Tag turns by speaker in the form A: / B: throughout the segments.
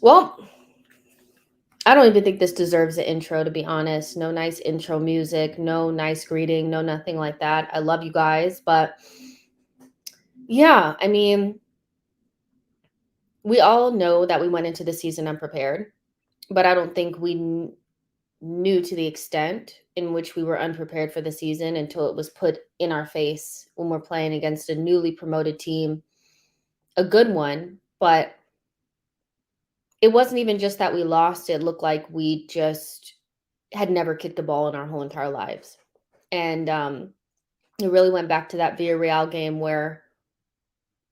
A: Well, I don't even think this deserves an intro, to be honest. No nice intro music, no nice greeting, no nothing like that. I love you guys, but yeah, I mean, we all know that we went into the season unprepared, but I don't think we knew to the extent in which we were unprepared for the season until it was put in our face when we're playing against a newly promoted team, a good one, but it wasn't even just that we lost. It looked like we just had never kicked a ball in our whole entire lives. And it really went back to that Villarreal game where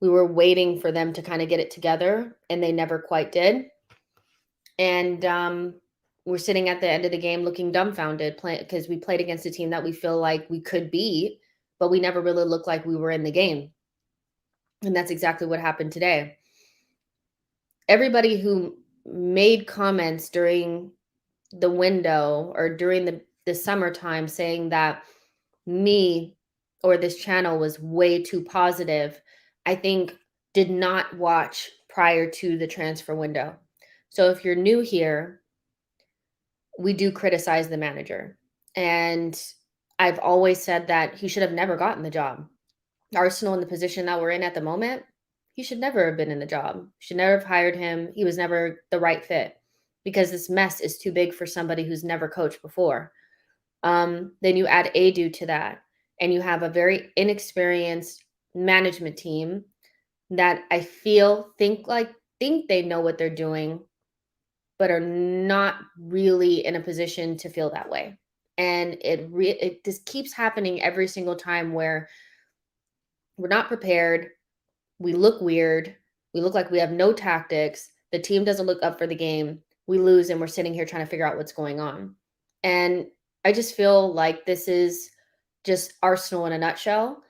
A: we were waiting for them to kind of get it together and they never quite did. And we're sitting at the end of the game looking dumbfounded because we played against a team that we feel like we could beat, but we never really looked like we were in the game. And that's exactly what happened today. Everybody who made comments during the window or during the summertime saying that me or this channel was way too positive, I think did not watch prior to the transfer window. So if you're new here, we do criticize the manager. And I've always said that he should have never gotten the job. Arsenal in the position that we're in at the moment, he should never have been in the job. Should never have hired him. He was never the right fit because this mess is too big for somebody who's never coached before. Then you add Adu to that, and you have a very inexperienced management team that I feel think they know what they're doing, but are not really in a position to feel that way. And it just keeps happening every single time where we're not prepared, we look weird, we look like we have no tactics, the team doesn't look up for the game, we lose, and we're sitting here trying to figure out what's going on. And I just feel like this is just Arsenal in a nutshell.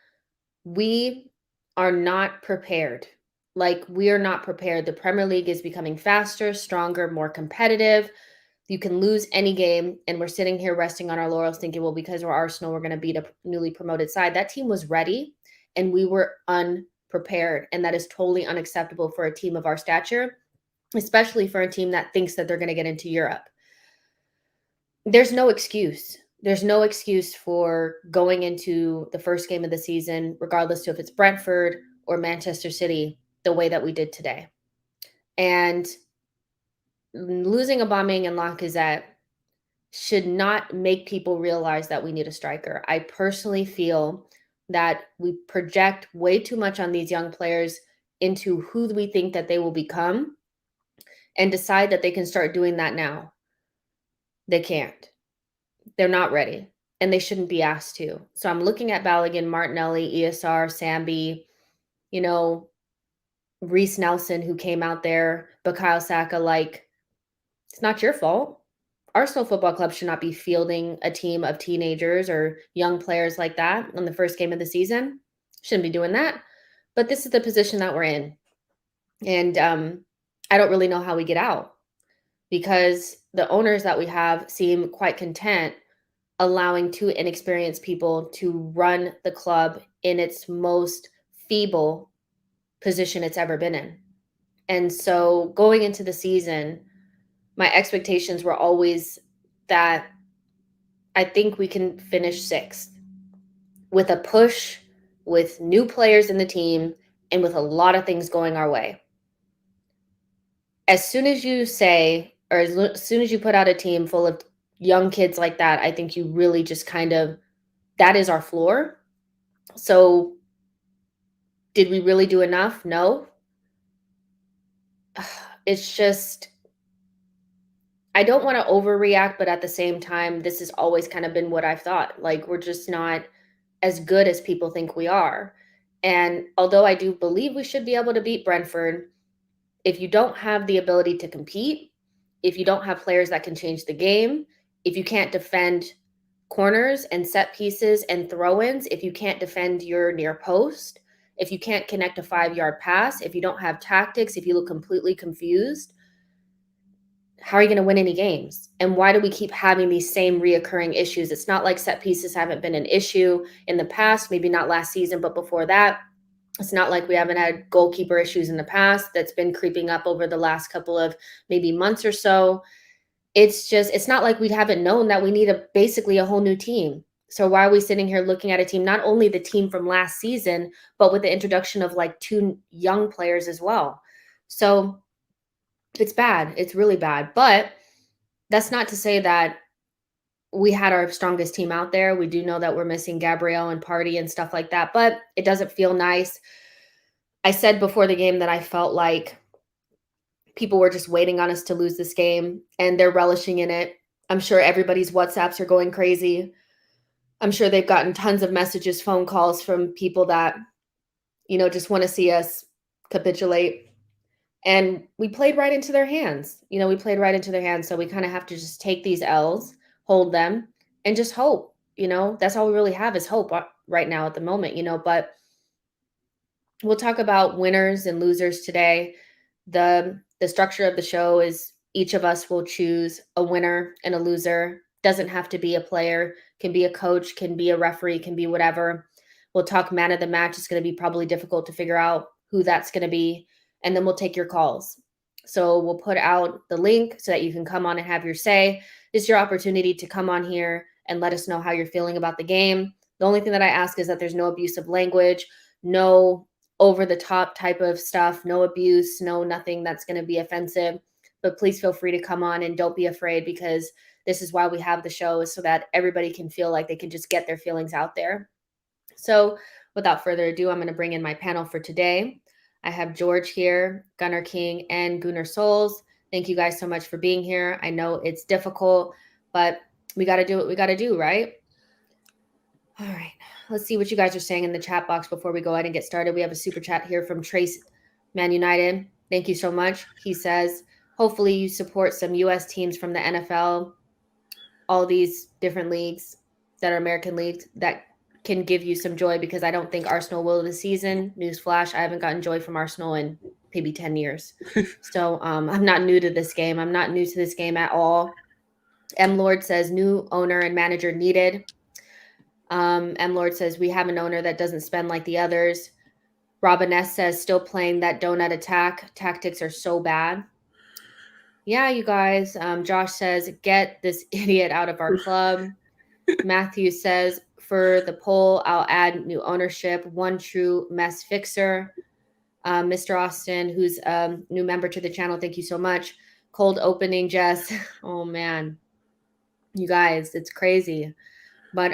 A: We are not prepared. Like, we are not prepared. The Premier League is becoming faster, stronger, more competitive. You can lose any game, and we're sitting here resting on our laurels thinking, well, because we're Arsenal, we're going to beat a newly promoted side. That team was ready, and we were unprepared. And that is totally unacceptable for a team of our stature, especially for a team that thinks that they're going to get into Europe. There's no excuse. There's no excuse for going into the first game of the season, regardless of if it's Brentford or Manchester City, the way that we did today. And losing Aubameyang and Lacazette should not make people realize that we need a striker. I personally feel that we project way too much on these young players into who we think that they will become and decide that they can start doing that now. They can't. They're not ready, and they shouldn't be asked to. So I'm looking at Balogun, Martinelli, ESR, Sambi, Reece Nelson, who came out there, Bukayo Saka, like, it's not your fault. Arsenal Football Club should not be fielding a team of teenagers or young players like that on the first game of the season. Shouldn't be doing that. But this is the position that we're in. And I don't really know how we get out because the owners that we have seem quite content allowing two inexperienced people to run the club in its most feeble position it's ever been in. And so going into the season, my expectations were always that I think we can finish sixth with a push, with new players in the team, and with a lot of things going our way. As soon as you say, or as soon as you put out a team full of young kids like that, I think you really just kind of, that is our floor. So did we really do enough? No. It's just, I don't want to overreact, but at the same time, this has always kind of been what I've thought. Like, we're just not as good as people think we are. And although I do believe we should be able to beat Brentford, if you don't have the ability to compete, if you don't have players that can change the game, if you can't defend corners and set pieces and throw-ins, if you can't defend your near post, if you can't connect a 5-yard pass, if you don't have tactics, if you look completely confused, how are you going to win any games? And why do we keep having these same reoccurring issues? It's not like set pieces haven't been an issue in the past, maybe not last season, but before that. It's not like we haven't had goalkeeper issues in the past that's been creeping up over the last couple of maybe months or so. It's not like we haven't known that we need basically a whole new team. So why are we sitting here looking at a team, not only the team from last season, but with the introduction of like 2 young players as well? So it's bad. It's really bad. But that's not to say that we had our strongest team out there. We do know that we're missing Gabrielle and Party and stuff like that, but it doesn't feel nice. I said before the game that I felt like people were just waiting on us to lose this game, and they're relishing in it. I'm sure everybody's WhatsApps are going crazy. I'm sure they've gotten tons of messages, phone calls from people that, just want to see us capitulate. And we played right into their hands. We played right into their hands. So we kind of have to just take these L's, hold them, and just hope. That's all we really have is hope right now at the moment, but we'll talk about winners and losers today. The structure of the show is each of us will choose a winner and a loser. Doesn't have to be a player, can be a coach, can be a referee, can be whatever. We'll talk man of the match. It's going to be probably difficult to figure out who that's going to be. And then we'll take your calls. So we'll put out the link so that you can come on and have your say. This is your opportunity to come on here and let us know how you're feeling about the game. The only thing that I ask is that there's no abusive language, no over the top type of stuff, no abuse, no nothing that's going to be offensive. But please feel free to come on and don't be afraid, because this is why we have the show, is so that everybody can feel like they can just get their feelings out there. So without further ado, I'm going to bring in my panel for today. I have George here, Gunner King, and Gooner Sulz. Thank you guys so much for being here. I know it's difficult, but we got to do what we got to do, right? All right. Let's see what you guys are saying in the chat box before we go ahead and get started. We have a super chat here from Trace Man United. Thank you so much. He says, hopefully you support some U.S. teams from the NFL, all these different leagues that are American leagues that can give you some joy, because I don't think Arsenal will this season. Newsflash, I haven't gotten joy from Arsenal in maybe 10 years. So I'm not new to this game. I'm not new to this game at all. M. Lord says, new owner and manager needed. M. Lord says, we have an owner that doesn't spend like the others. Robin S. says, still playing that donut attack. Tactics are so bad. Yeah, you guys. Josh says, get this idiot out of our club. Matthew says, for the poll, I'll add new ownership, one true mess fixer. Mr. Austin, who's a new member to the channel, thank you so much. Cold opening, Jess. Oh, man. You guys, it's crazy. But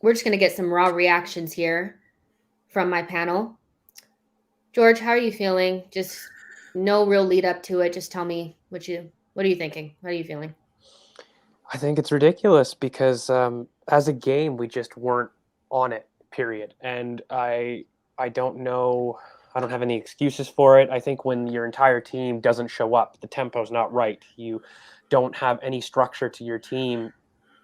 A: we're just going to get some raw reactions here from my panel. George, how are you feeling? Just no real lead up to it. Just tell me what are you thinking? How are you feeling?
B: I think it's ridiculous because as a game, we just weren't on it, period. And I don't know. I don't have any excuses for it. I think when your entire team doesn't show up, the tempo's not right, you don't have any structure to your team,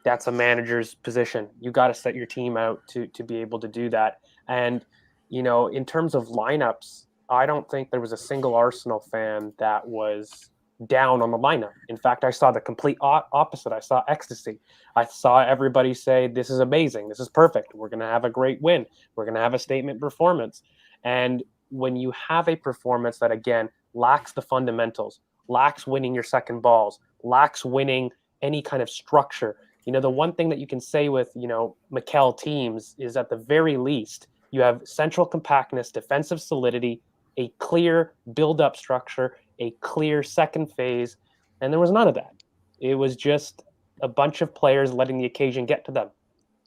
B: that's a manager's position. You got to set your team out to be able to do that. And, in terms of lineups, I don't think there was a single Arsenal fan that was down on the lineup. In fact, I saw the complete opposite. I saw ecstasy. I saw everybody say, this is amazing. This is perfect. We're going to have a great win. We're going to have a statement performance. And when you have a performance that, again, lacks the fundamentals, lacks winning your second balls, lacks winning any kind of structure, the one thing that you can say with, Mikel teams is at the very least, you have central compactness, defensive solidity, a clear build-up structure, a clear second phase, and there was none of that. It was just a bunch of players letting the occasion get to them.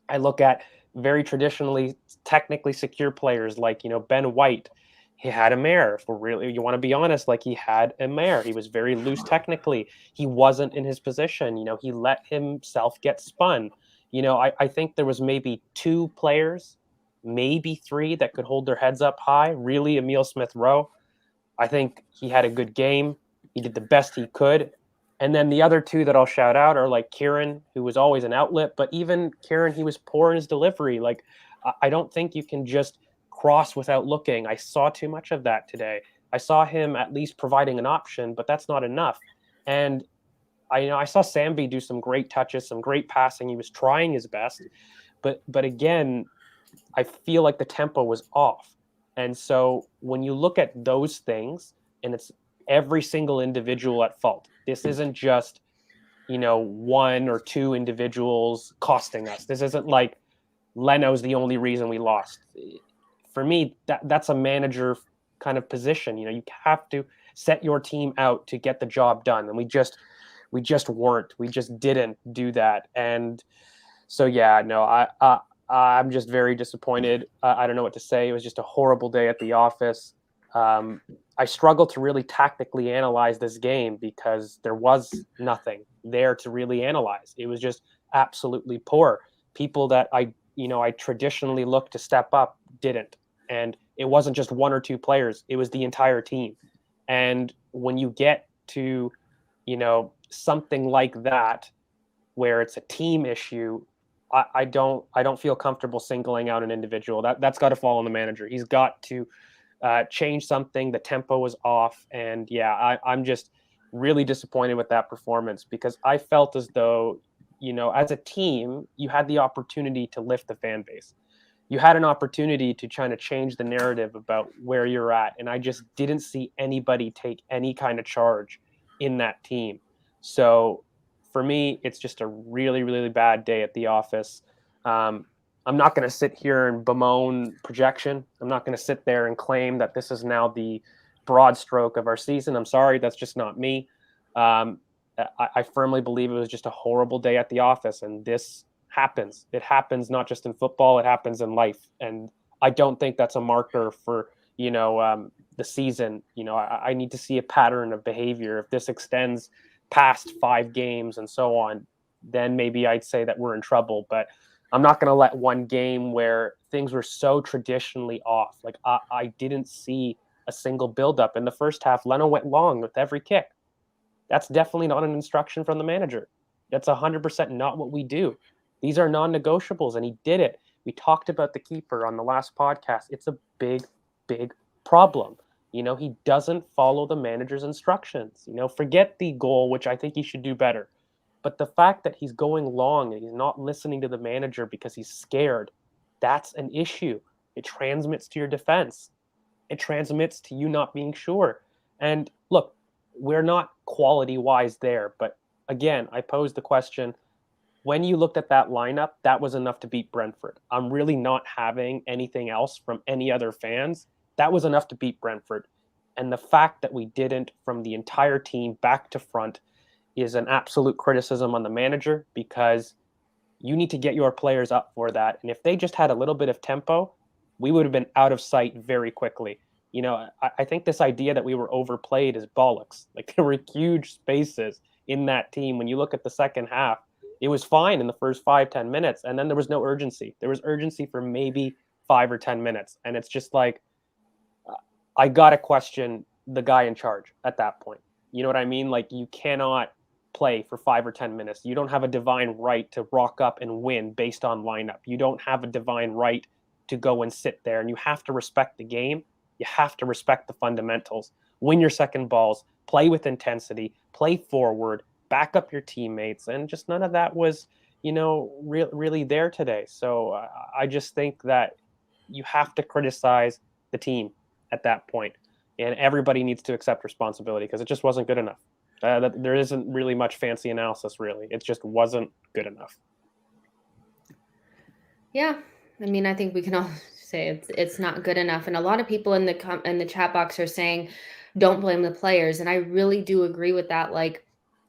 B: I look at very traditionally, technically secure players like, Ben White. He had a mare. If you want to be honest, like he had a mare. He was very loose technically. He wasn't in his position. He let himself get spun. I think there was maybe 2 players, maybe 3 that could hold their heads up high. Really, Emile Smith-Rowe. I think he had a good game. He did the best he could. And then the other 2 that I'll shout out are like Kieran, who was always an outlet. But even Kieran, he was poor in his delivery. Like, I don't think you can just cross without looking. I saw too much of that today. I saw him at least providing an option, but that's not enough. And I saw Sambi do some great touches, some great passing. He was trying his best. But again, I feel like the tempo was off. And so when you look at those things, and it's every single individual at fault, this isn't just, one or two individuals costing us. This isn't like Leno's the only reason we lost. For me, that's a manager kind of position. You have to set your team out to get the job done. And we just weren't. We just didn't do that. And so, yeah, no, I'm just very disappointed. I don't know what to say. It was just a horrible day at the office. I struggled to really tactically analyze this game because there was nothing there to really analyze. It was just absolutely poor. People that I traditionally look to step up didn't. And it wasn't just one or two players. It was the entire team. And when you get to, something like that, where it's a team issue, I don't feel comfortable singling out an individual. That's got to fall on the manager. He's got to change something. The tempo was off, and yeah, I'm just really disappointed with that performance because I felt as though, as a team, you had the opportunity to lift the fan base. You had an opportunity to try to change the narrative about where you're at, and I just didn't see anybody take any kind of charge in that team. So for me, it's just a really, really bad day at the office. I'm not going to sit here and bemoan projection. I'm not going to sit there and claim that this is now the broad stroke of our season. I'm sorry, that's just not me. I firmly believe it was just a horrible day at the office, and this happens. It happens not just in football, it happens in life. And I don't think that's a marker for, the season. I need to see a pattern of behavior. If this extends past 5 games and so on, then maybe I'd say that we're in trouble. But I'm not going to let one game where things were so traditionally off. Like I didn't see a single buildup. In the first half, Leno went long with every kick. That's definitely not an instruction from the manager. That's 100% not what we do. These are non-negotiables, and he did it. We talked about the keeper on the last podcast. It's a big, big problem. He doesn't follow the manager's instructions. Forget the goal, which I think he should do better. But the fact that he's going long and he's not listening to the manager because he's scared, that's an issue. It transmits to your defense. It transmits to you not being sure. And look, we're not quality-wise there. But again, I pose the question, when you looked at that lineup, that was enough to beat Brentford. I'm really not having anything else from any other fans. That was enough to beat Brentford. And the fact that we didn't, from the entire team back to front, is an absolute criticism on the manager, because you need to get your players up for that. And if they just had a little bit of tempo, we would have been out of sight very quickly. I think this idea that we were overplayed is bollocks. Like, there were huge spaces in that team. When you look at the second half, it was fine in the first 5-10 minutes, and then there was no urgency. There was urgency for maybe 5 or 10 minutes. And it's just like, I got to question the guy in charge at that point. You know what I mean? Like, you cannot play for 5 or 10 minutes. You don't have a divine right to rock up and win based on lineup. You don't have a divine right to go and sit there, and you have to respect the game. You have to respect the fundamentals. Win your second balls, play with intensity, play forward, back up your teammates, and just none of that was, really there today. So I just think that you have to criticize the team at that point, and everybody needs to accept responsibility, because it just wasn't good enough. There isn't really much fancy analysis, really. It just wasn't good enough.
A: Yeah, I mean, I think we can all say it's not good enough, and a lot of people in the chat box are saying, "Don't blame the players," and I really do agree with that. Like,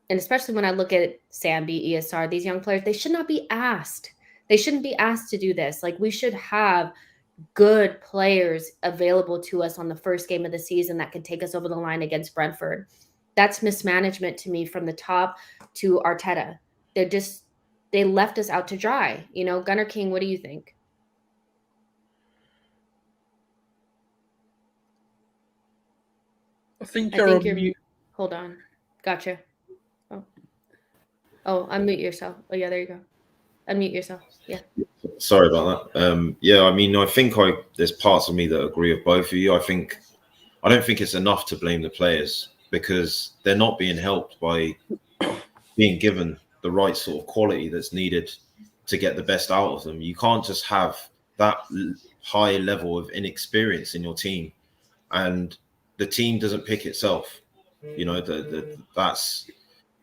A: and especially when I look at Sambi, ESR, these young players, they should not be asked. They shouldn't be asked to do this. Like, we should have good players available to us on the first game of the season that could take us over the line against Brentford. That's mismanagement to me, from the top to Arteta. They left us out to dry. Gunner King, what do you think?
C: I think you're
A: Hold on. Gotcha. Oh, unmute yourself. Oh, yeah, there you go. Unmute yourself. Yeah.
D: Sorry about that. Yeah, I mean, I think there's parts of me that agree with both of you. I don't think it's enough to blame the players, because they're not being helped by being given the right sort of quality that's needed to get the best out of them. You can't just have that high level of inexperience in your team, and the team doesn't pick itself. You know, that's,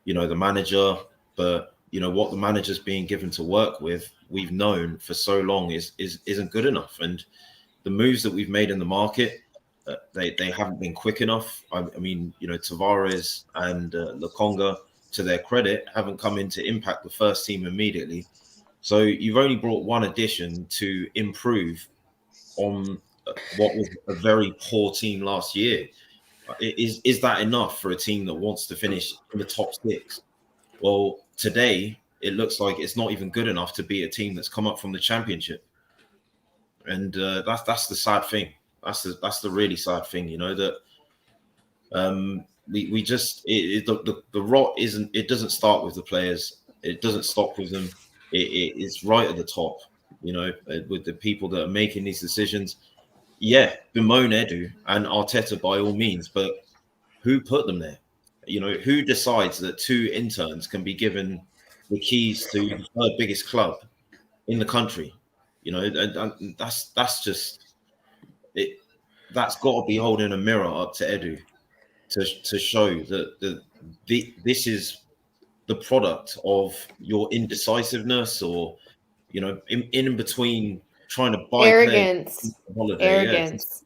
D: you know, the manager, but you know what the manager's being given to work with, we've known for so long isn't good enough. And the moves that we've made in the market, they haven't been quick enough. I mean, you know, Tavares and Lokonga, to their credit, haven't come in to impact the first team immediately. So you've only brought one addition to improve on what was a very poor team last year. Is that enough for a team that wants to finish in the top six? Well, today it looks like it's not even good enough to be a team that's come up from the championship, and that's the sad thing. That's the really sad thing, you know, that we just the rot isn't. It doesn't start with the players. It doesn't stop with them. It's right at the top, you know, with the people that are making these decisions. Yeah, bemoan Edu and Arteta by all means, but who put them there? You know, who decides that two interns can be given the keys to the third biggest club in the country? You know, and that's just it. That's got to be holding a mirror up to Edu to show that this is the product of your indecisiveness, or you know, in between trying to buy
A: Arrogance.
D: players on holiday.
A: Arrogance.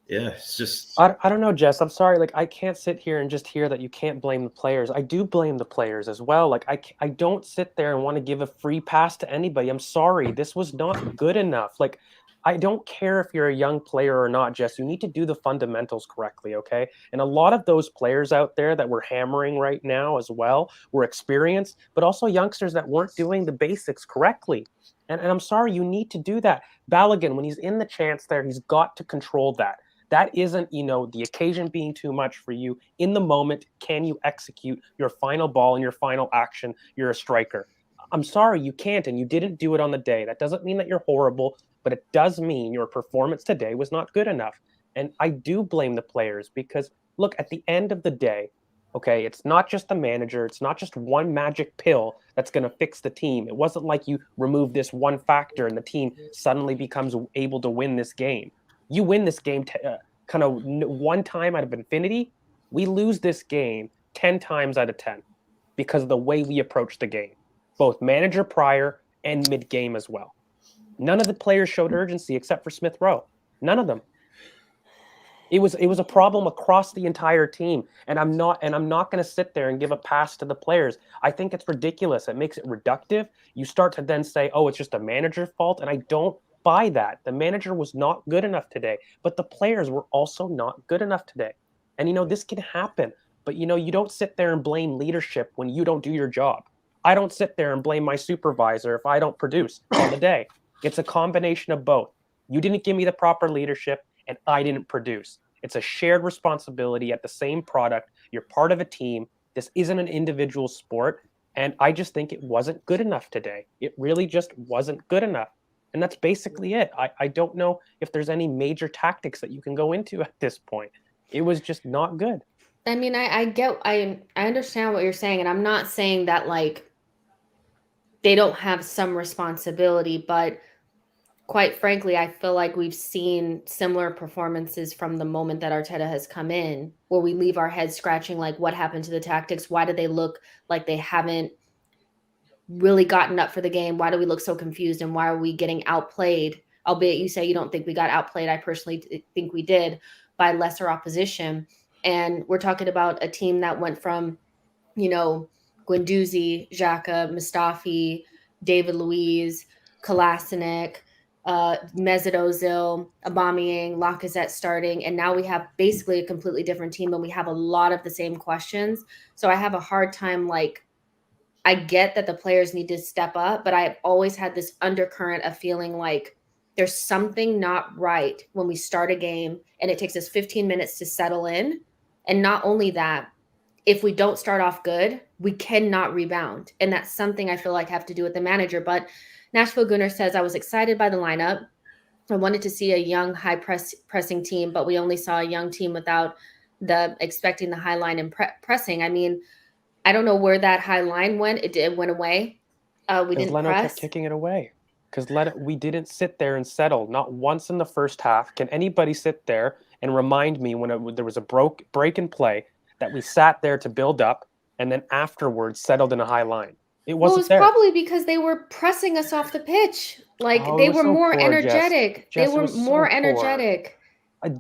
D: Yeah, it's just.
B: I don't know, Jess. I'm sorry. Like, I can't sit here and just hear that you can't blame the players. I do blame the players as well. Like, I don't sit there and want to give a free pass to anybody. I'm sorry. This was not good enough. Like, I don't care if you're a young player or not, Jess. You need to do the fundamentals correctly, okay? And a lot of those players out there that we're hammering right now as well were experienced, but also youngsters that weren't doing the basics correctly. And I'm sorry, you need to do that. Balogun, when he's in the chance there, he's got to control that. That isn't, you know, the occasion being too much for you. In the moment, can you execute your final ball and your final action? You're a striker. I'm sorry, you can't, and you didn't do it on the day. That doesn't mean that you're horrible, but it does mean your performance today was not good enough. And I do blame the players because, look, at the end of the day, okay, it's not just the manager. It's not just one magic pill that's going to fix the team. It wasn't like you remove this one factor and the team suddenly becomes able to win this game. You win this game kind of one time out of infinity. We lose this game 10 times out of 10 because of the way we approach the game, both manager prior and mid-game as well. None of the players showed urgency except for Smith Rowe. None of them. It was a problem across the entire team, and I'm not going to sit there and give a pass to the players. I think it's ridiculous. It makes it reductive. You start to then say, "Oh, it's just a manager's fault," and I don't buy that. The manager was not good enough today, but the players were also not good enough today. And, you know, this can happen, but, you know, you don't sit there and blame leadership when you don't do your job. I don't sit there and blame my supervisor if I don't produce on the day. It's a combination of both. You didn't give me the proper leadership and I didn't produce. It's a shared responsibility at the same product. You're part of a team. This isn't an individual sport. And I just think it wasn't good enough today. It really just wasn't good enough. And that's basically it. I don't know if there's any major tactics that you can go into at this point. It was just not good.
A: I mean, I understand what you're saying, and I'm not saying that like they don't have some responsibility, but quite frankly, I feel like we've seen similar performances from the moment that Arteta has come in, where we leave our heads scratching like, what happened to the tactics? Why do they look like they haven't really gotten up for the game? Why do we look so confused, and why are we getting outplayed? Albeit you say you don't think we got outplayed. I personally think we did, by lesser opposition. And we're talking about a team that went from, you know, Guendouzi, Xhaka, Mustafi, David Luiz, Kolasinac, Mesut Ozil, Aubameyang, Lacazette starting, and now we have basically a completely different team, and we have a lot of the same questions. So I have a hard time, like, I get that the players need to step up, but I've always had this undercurrent of feeling like there's something not right when we start a game and it takes us 15 minutes to settle in. And not only that, if we don't start off good, we cannot rebound. And that's something I feel like I have to do with the manager. But Nashville Gooner says, I was excited by the lineup. I wanted to see a young, pressing team, but we only saw a young team without expecting the high line and pressing. I mean, I don't know where that high line went. It went away. We didn't
B: Leno
A: press.
B: kept kicking it away. because we didn't sit there and settle, not once in the first half. Can anybody sit there and remind me when there was a break in play that we sat there to build up and then afterwards settled in a high line? It
A: Well,
B: wasn't
A: it's
B: there.
A: probably because they were pressing us off the pitch. Like
B: Oh, it
A: they
B: was
A: were
B: so
A: more
B: poor,
A: energetic.
B: Jess,
A: They
B: it
A: were
B: was so
A: more
B: poor.
A: energetic.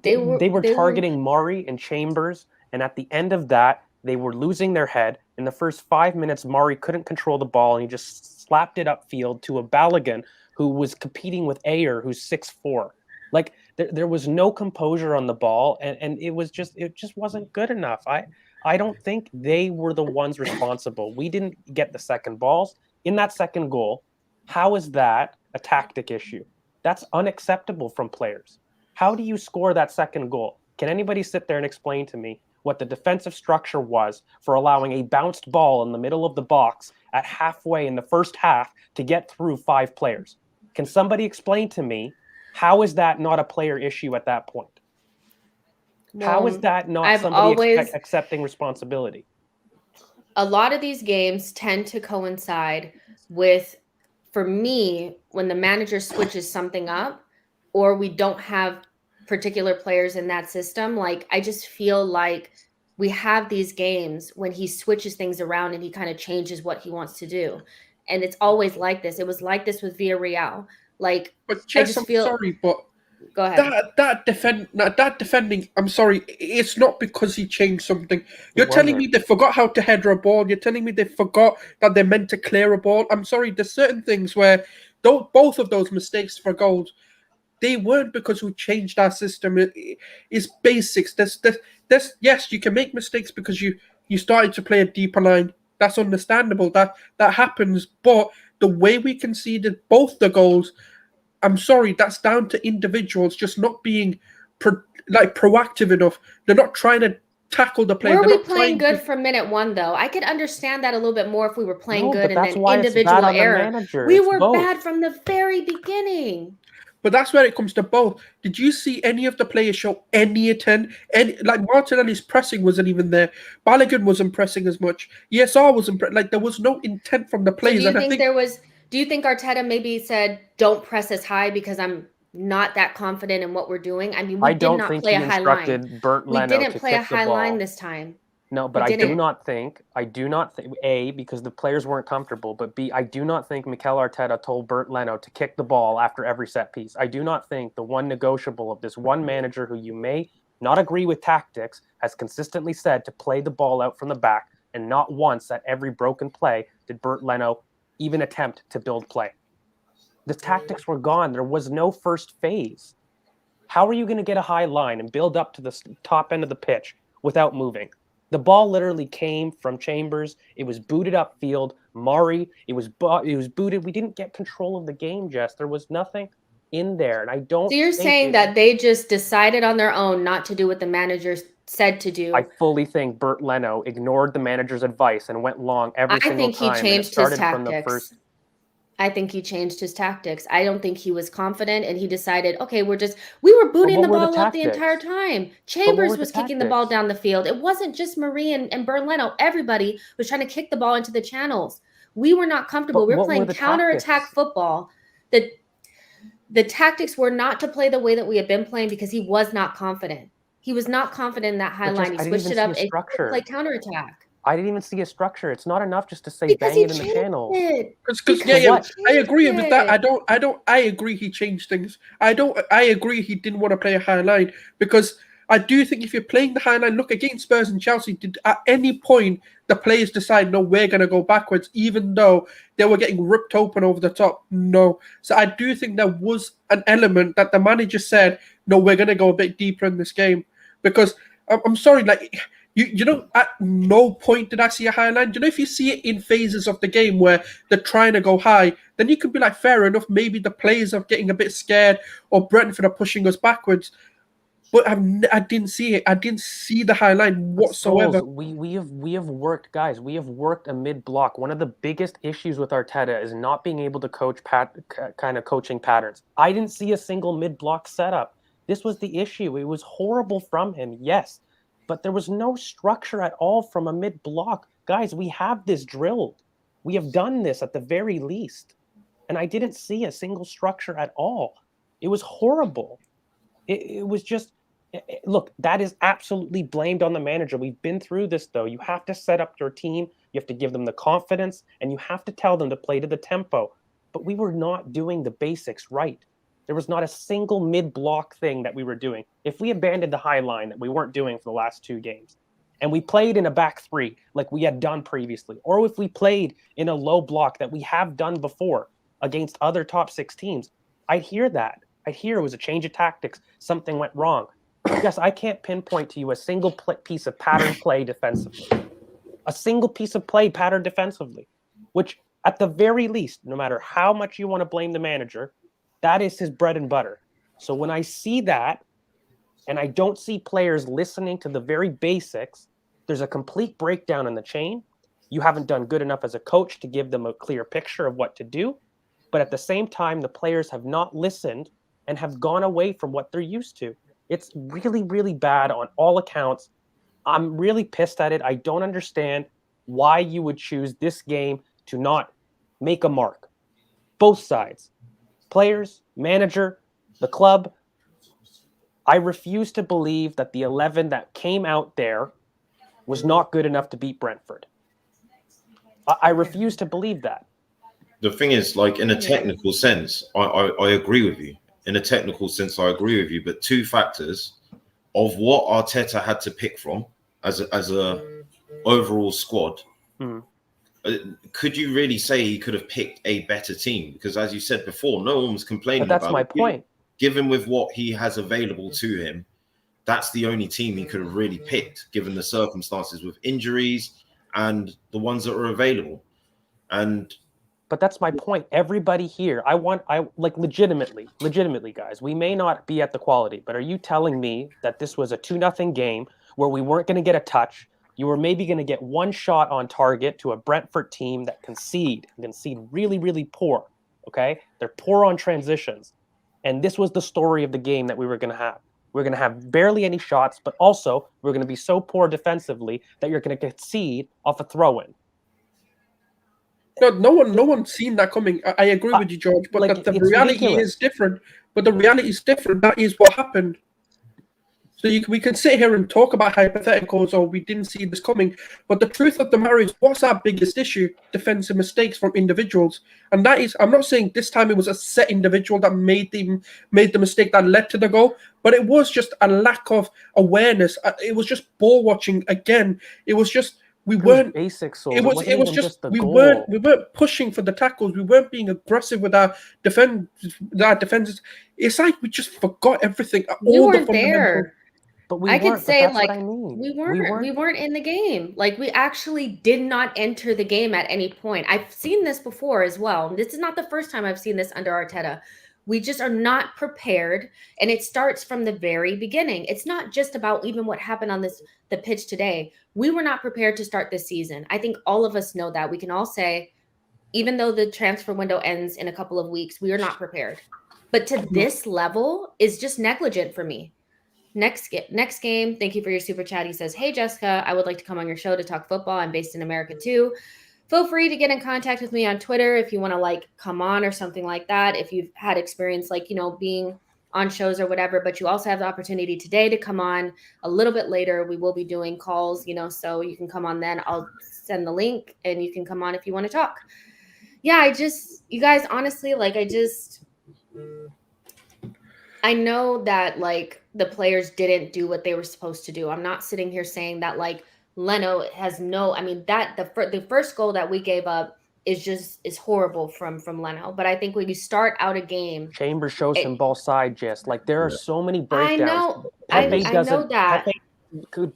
B: They were targeting Murray and Chambers, and at the end of that, they were losing their head. In the first 5 minutes, Murray couldn't control the ball, and he just slapped it upfield to a Balogun who was competing with Ayer, who's 6'4". Like there was no composure on the ball, and it just wasn't good enough. I don't think they were the ones responsible. We didn't get the second balls in that second goal. How is that a tactic issue? That's unacceptable from players. How do you score that second goal? Can anybody sit there and explain to me what the defensive structure was for allowing a bounced ball in the middle of the box at halfway in the first half to get through 5 players? Can somebody explain to me how is that not a player issue at that point? How is that not somebody accepting responsibility?
A: A lot of these games tend to coincide with, for me, when the manager switches something up or we don't have particular players in that system. Like, I just feel like we have these games when he switches things around and he kind of changes what he wants to do. And it's always like this. It was like this with Villarreal. Like,
C: but Jess, I'm sorry, but
A: go ahead.
C: That defending, I'm sorry, it's not because he changed something. You're telling me they forgot how to header a ball. You're telling me they forgot that they're meant to clear a ball. I'm sorry, there's certain things where both of those mistakes for goals, they weren't because we changed our system. It's basics. There's yes, you can make mistakes because you started to play a deeper line. That's understandable. That happens. But the way we conceded both the goals, I'm sorry, that's down to individuals just not being proactive enough. They're not trying to tackle the play.
A: Were we playing good from minute 1, though? I could understand that a little bit more if we were playing good and then individual error. We were bad from the very beginning.
C: But that's where it comes to both. Did you see any of the players show any intent? Like Martinelli's pressing wasn't even there. Balogun wasn't pressing as much. ESR wasn't there was no intent from the players.
A: So do you think Arteta maybe said, "Don't press as high because I'm not that confident in what we're doing"? I mean, we did not play a high line. We didn't play a high line this time.
B: No, but I do not think, A, because the players weren't comfortable, but B, I do not think Mikel Arteta told Bernd Leno to kick the ball after every set piece. I do not think the one negotiable of this one manager who you may not agree with tactics has consistently said to play the ball out from the back, and not once at every broken play did Bernd Leno even attempt to build play. The tactics were gone. There was no first phase. How are you going to get a high line and build up to the top end of the pitch without moving? The ball literally came from Chambers. It was booted upfield. Murray, it was booted. We didn't get control of the game, Jess. There was nothing in there. And I don't.
A: So you're saying that they just decided on their own not to do what the manager said to do?
B: I fully think Bernd Leno ignored the manager's advice and went long every single time.
A: I think he changed his tactics. I think he changed his tactics. I don't think he was confident, and he decided, okay, we were booting the ball up the entire time. Chambers was kicking the ball down the field. It wasn't just Marie and Bernd Leno. Everybody was trying to kick the ball into the channels. We were not comfortable. We were playing counter-attack football. The tactics were not to play the way that we had been playing because he was not confident. He was not confident in that high line. He switched it up and played counter-attack.
B: I didn't even see a structure. It's not enough just to say bang it in the channel.
C: I agree with that. I agree he changed things. I agree he didn't want to play a high line because I do think if you're playing the high line, look against Spurs and Chelsea, did at any point the players decide, no, we're going to go backwards, even though they were getting ripped open over the top? No. So I do think there was an element that the manager said, no, we're going to go a bit deeper in this game. Because I'm sorry, you know, at no point did I see a high line. You know, if you see it in phases of the game where they're trying to go high, then you can be like, fair enough, maybe the players are getting a bit scared or Brentford are pushing us backwards. But I didn't see it. I didn't see the high line whatsoever.
B: We have worked, guys. We have worked a mid-block. One of the biggest issues with Arteta is not being able to coach kind of coaching patterns. I didn't see a single mid-block setup. This was the issue. It was horrible from him, yes. But there was no structure at all from a mid-block. Guys, we have this drilled. We have done this at the very least. and I didn't see a single structure at all. It was horrible. It was just, look, that is absolutely blamed on the manager. We've been through this, though. You have to set up your team. You have to give them the confidence, and you have to tell them to play to the tempo. But we were not doing the basics right. There was not a single mid-block thing that we were doing. If we abandoned the high line that we weren't doing for the last 2 games, and we played in a back 3 like we had done previously, or if we played in a low block that we have done before against other top 6 teams, I'd hear that. I'd hear it was a change of tactics. Something went wrong. Yes, I can't pinpoint to you a single piece of pattern play defensively. A single piece of play pattern defensively, which at the very least, no matter how much you want to blame the manager, that is his bread and butter. So when I see that, and I don't see players listening to the very basics, there's a complete breakdown in the chain. You haven't done good enough as a coach to give them a clear picture of what to do. But at the same time, the players have not listened and have gone away from what they're used to. It's really, really bad on all accounts. I'm really pissed at it. I don't understand why you would choose this game to not make a mark. Both sides, players, manager, the club. I refuse to believe that the 11 that came out there was not good enough to beat Brentford. I refuse to believe that.
D: The thing is, like, in a technical sense, I agree with you. In a technical sense, I agree with you. But 2 factors of what Arteta had to pick from as a overall squad. Could you really say he could have picked a better team? Because as you said before, no one was complaining about it.
B: But that's my point.
D: Given with what he has available to him, that's the only team he could have really picked, given the circumstances with injuries and the ones that are available.
B: But that's my point. Everybody here, I like legitimately, guys, we may not be at the quality, but are you telling me that this was a 2-0 game where we weren't going to get a touch? You were maybe going to get 1 shot on target to a Brentford team that concede really, really poor. Okay. They're poor on transitions. And this was the story of the game that we were going to have. We're going to have barely any shots, but also we're going to be so poor defensively that you're going to concede off a throw-in.
C: No one's seen that coming. I agree with you, George, but like, the reality is different. But the reality is different. That is what happened. So we can sit here and talk about hypotheticals, or we didn't see this coming. But the truth of the matter is, what's our biggest issue? Defensive mistakes from individuals. And that is, I'm not saying this time it was a set individual that made the mistake that led to the goal, but it was just a lack of awareness. It was just ball watching again. It was just we weren't
B: basics.
C: It was just we weren't pushing for the tackles. We weren't being aggressive with our defenses. It's like we just forgot everything.
A: You weren't there.
B: But we
A: I could say, like,
B: I mean.
A: we weren't in the game. Like, we actually did not enter the game at any point. I've seen this before as well. This is not the first time I've seen this under Arteta. We just are not prepared, and it starts from the very beginning. It's not just about even what happened on the pitch today. We were not prepared to start this season. I think all of us know that. We can all say, even though the transfer window ends in a couple of weeks, we are not prepared. But to this level is just negligent for me. Next game, thank you for your super chat. He says, hey, Jessica, I would like to come on your show to talk football. I'm based in America, too. Feel free to get in contact with me on Twitter if you want to, like, come on or something like that. If you've had experience, like, you know, being on shows or whatever, but you also have the opportunity today to come on a little bit later. We will be doing calls, you know, so you can come on then. I'll send the link and you can come on if you want to talk. Yeah, you guys, honestly, like, I know that, like, the players didn't do what they were supposed to do. I'm not sitting here saying that, like, Leno has the first goal that we gave up is horrible from Leno. But I think when you start out a game,
B: Chambers shows him ball side, Jess. Like, there are so many breakdowns.
A: I know that.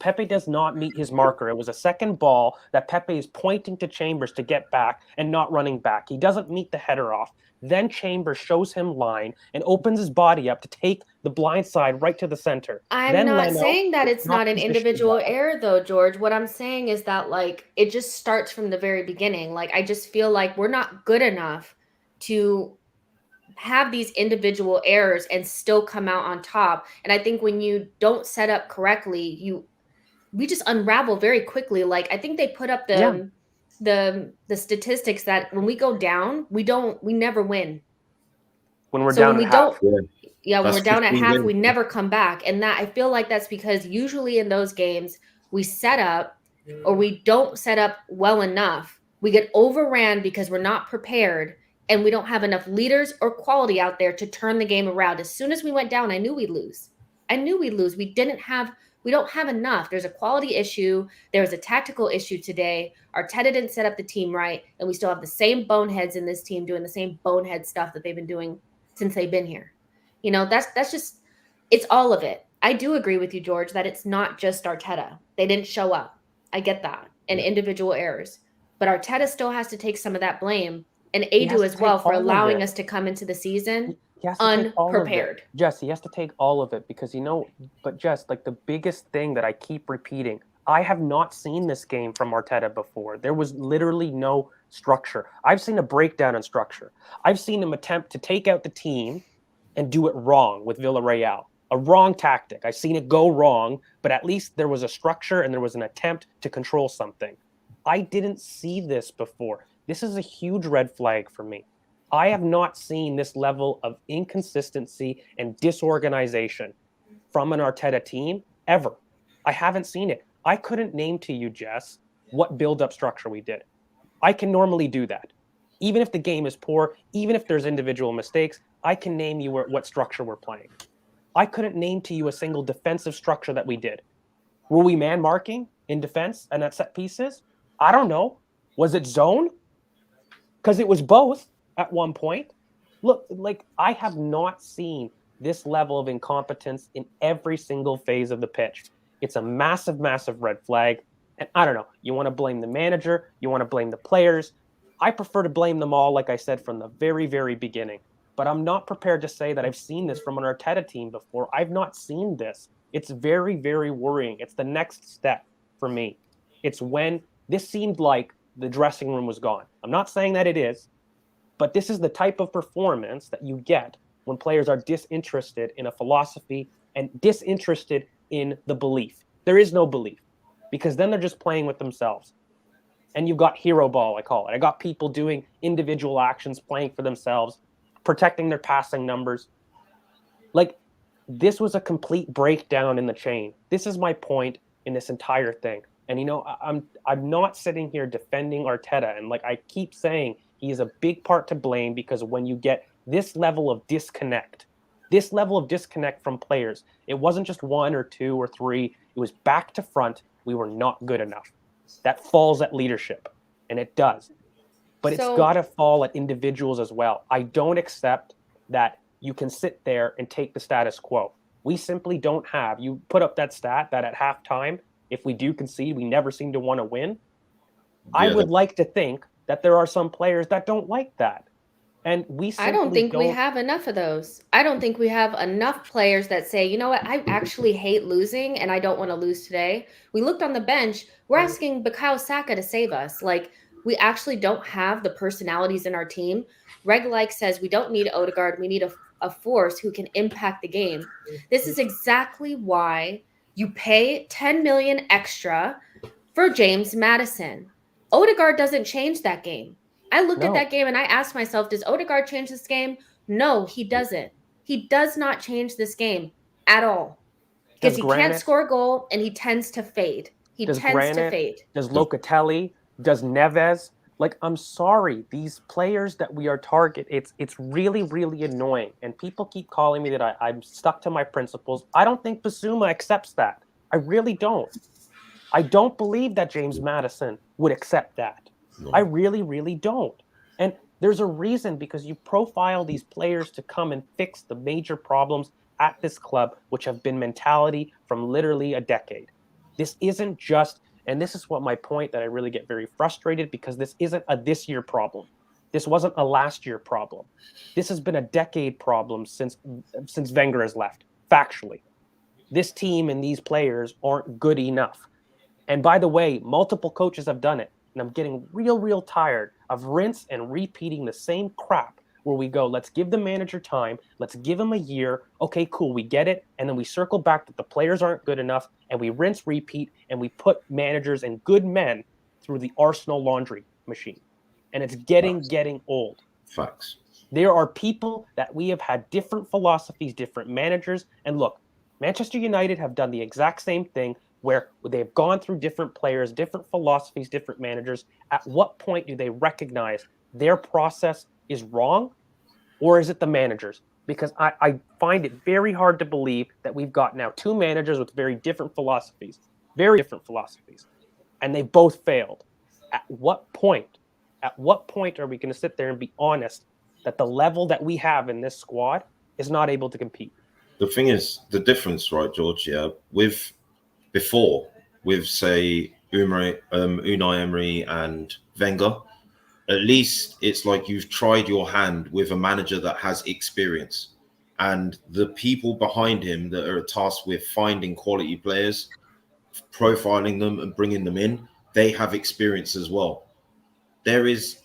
B: Pepe does not meet his marker. It was a second ball that Pepe is pointing to Chambers to get back and not running back. He doesn't meet the header off. Then Chambers shows him line and opens his body up to take the blind side right to the center.
A: I'm not saying that it's not an individual error, though, George. What I'm saying is that, like, it just starts from the very beginning. Like, I just feel like we're not good enough to have these individual errors and still come out on top. And I think when you don't set up correctly, we just unravel very quickly. Like, I think they put up the the statistics that when we go down, we never win.
B: When we're
A: So
B: down
A: when
B: at
A: we
B: half.
A: don't, yeah, when
D: That's
A: we're down at
D: 15
A: half,
D: wins.
A: we never come back. And that I feel like that's because usually in those games we set up or we don't set up well enough. We get overran because we're not prepared and we don't have enough leaders or quality out there to turn the game around. As soon as we went down, I knew we'd lose. We don't have enough. There's a quality issue. There's a tactical issue today. Arteta didn't set up the team right, and we still have the same boneheads in this team doing the same bonehead stuff that they've been doing since they've been here. That's just, it's all of it. I do agree with you, George, that it's not just Arteta. They didn't show up. I get that. And individual errors. But Arteta still has to take some of that blame, and Adu as well, for allowing us to come into the season unprepared.
B: Jess, he has to take all of it because, but Jess, like the biggest thing that I keep repeating, I have not seen this game from Arteta before. There was literally no structure. I've seen a breakdown in structure. I've seen him attempt to take out the team and do it wrong with Villarreal. A wrong tactic. I've seen it go wrong, but at least there was a structure and there was an attempt to control something. I didn't see this before. This is a huge red flag for me. I have not seen this level of inconsistency and disorganization from an Arteta team ever. I haven't seen it. I couldn't name to you, Jess, what build-up structure we did. I can normally do that. Even if the game is poor, even if there's individual mistakes, I can name you what structure we're playing. I couldn't name to you a single defensive structure that we did. Were we man marking in defense and at set pieces? I don't know. Was it zone? Because it was both at one point. Look, like I have not seen this level of incompetence in every single phase of the pitch. It's a massive, massive red flag. And I don't know. You want to blame the manager. You want to blame the players. I prefer to blame them all, like I said, from the very, very beginning. But I'm not prepared to say that I've seen this from an Arteta team before. I've not seen this. It's very, very worrying. It's the next step for me. It's when this seemed like the dressing room was gone. I'm not saying that it is, but this is the type of performance that you get when players are disinterested in a philosophy and disinterested in the belief. There is no belief because then they're just playing with themselves. And you've got hero ball, I call it. I got people doing individual actions, playing for themselves, protecting their passing numbers. Like, this was a complete breakdown in the chain. This is my point in this entire thing. And, I'm not sitting here defending Arteta. And like I keep saying, he is a big part to blame because when you get this level of disconnect from players, it wasn't just one or two or three. It was back to front. We were not good enough. That falls at leadership, and it does. But it's got to fall at individuals as well. I don't accept that you can sit there and take the status quo. We simply don't have. You put up that stat that at halftime, if we do concede, we never seem to want to win. Yeah, I would like to think that there are some players that don't like that. And
A: I don't think we have enough of those. I don't think we have enough players that say, you know what, I actually hate losing and I don't want to lose today. We looked on the bench. We're asking Bukayo Saka to save us. Like, we actually don't have the personalities in our team. Reg says we don't need Odegaard. We need a force who can impact the game. This is exactly why you pay $10 million extra for James Maddison. Odegaard doesn't change that game. I looked at that game and I asked myself, does Odegaard change this game? No, he doesn't. He does not change this game at all. Because he can't score a goal and he tends to fade. Does
B: Locatelli, does Neves. Like, I'm sorry, these players that we are target, it's really, really annoying. And people keep calling me that I'm stuck to my principles. I don't think Basuma accepts that. I really don't. I don't believe that James Maddison would accept that. No. I really, really don't. And there's a reason, because you profile these players to come and fix the major problems at this club, which have been mentality from literally a decade. This isn't just, and this is what my point that I really get very frustrated, because this isn't a this year problem. This wasn't a last year problem. This has been a decade problem since Wenger has left, factually. This team and these players aren't good enough. And by the way, multiple coaches have done it. And I'm getting real, real tired of rinse and repeating the same crap where we go, let's give the manager time. Let's give him a year. Okay, cool. We get it. And then we circle back that the players aren't good enough. And we rinse, repeat, and we put managers and good men through the Arsenal laundry. machine, and it's getting old.
D: Facts.
B: There are people that we have had different philosophies, different managers, and look, Manchester United have done the exact same thing where they've gone through different players, different philosophies, different managers. At what point do they recognize their process is wrong, or is it the managers? Because I find it very hard to believe that we've got now two managers with very different philosophies, and they both failed. At what point are we going to sit there and be honest that the level that we have in this squad is not able to compete?
D: The thing is, the difference, right, George? Yeah, with say Unai Emery and Wenger, at least it's like you've tried your hand with a manager that has experience, and the people behind him that are tasked with finding quality players, profiling them and bringing them in, they have experience as well. There is,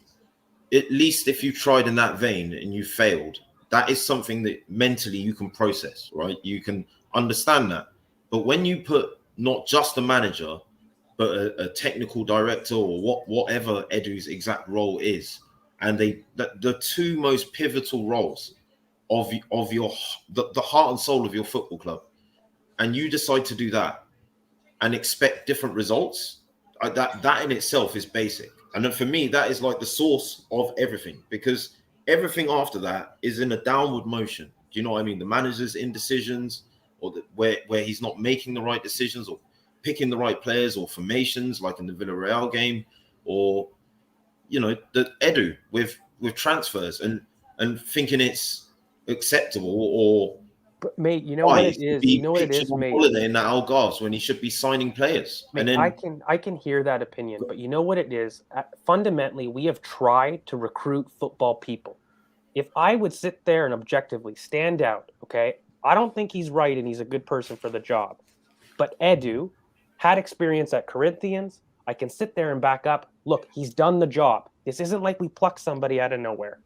D: at least if you tried in that vein and you failed, that is something that mentally you can process, right? You can understand that. But when you put not just a manager, but a technical director or whatever Edu's exact role is, and the two most pivotal roles of the heart and soul of your football club, and you decide to do that and expect different results, that in itself is basic. And then for me, that is like the source of everything, because everything after that is in a downward motion. Do you know what I mean? The manager's indecisions, or where he's not making the right decisions, or picking the right players or formations, like in the Villarreal game, or the Edu with transfers and thinking it's acceptable, or
B: but mate, you know what it is. You know what it is, mate.
D: Holiday in the Algarves when he should be signing players.
B: Mate, and then I can hear that opinion, but you know what it is. Fundamentally, we have tried to recruit football people. If I would sit there and objectively stand out, okay, I don't think he's right and he's a good person for the job. But Edu had experience at Corinthians. I can sit there and back up. Look, he's done the job. This isn't like we plucked somebody out of nowhere.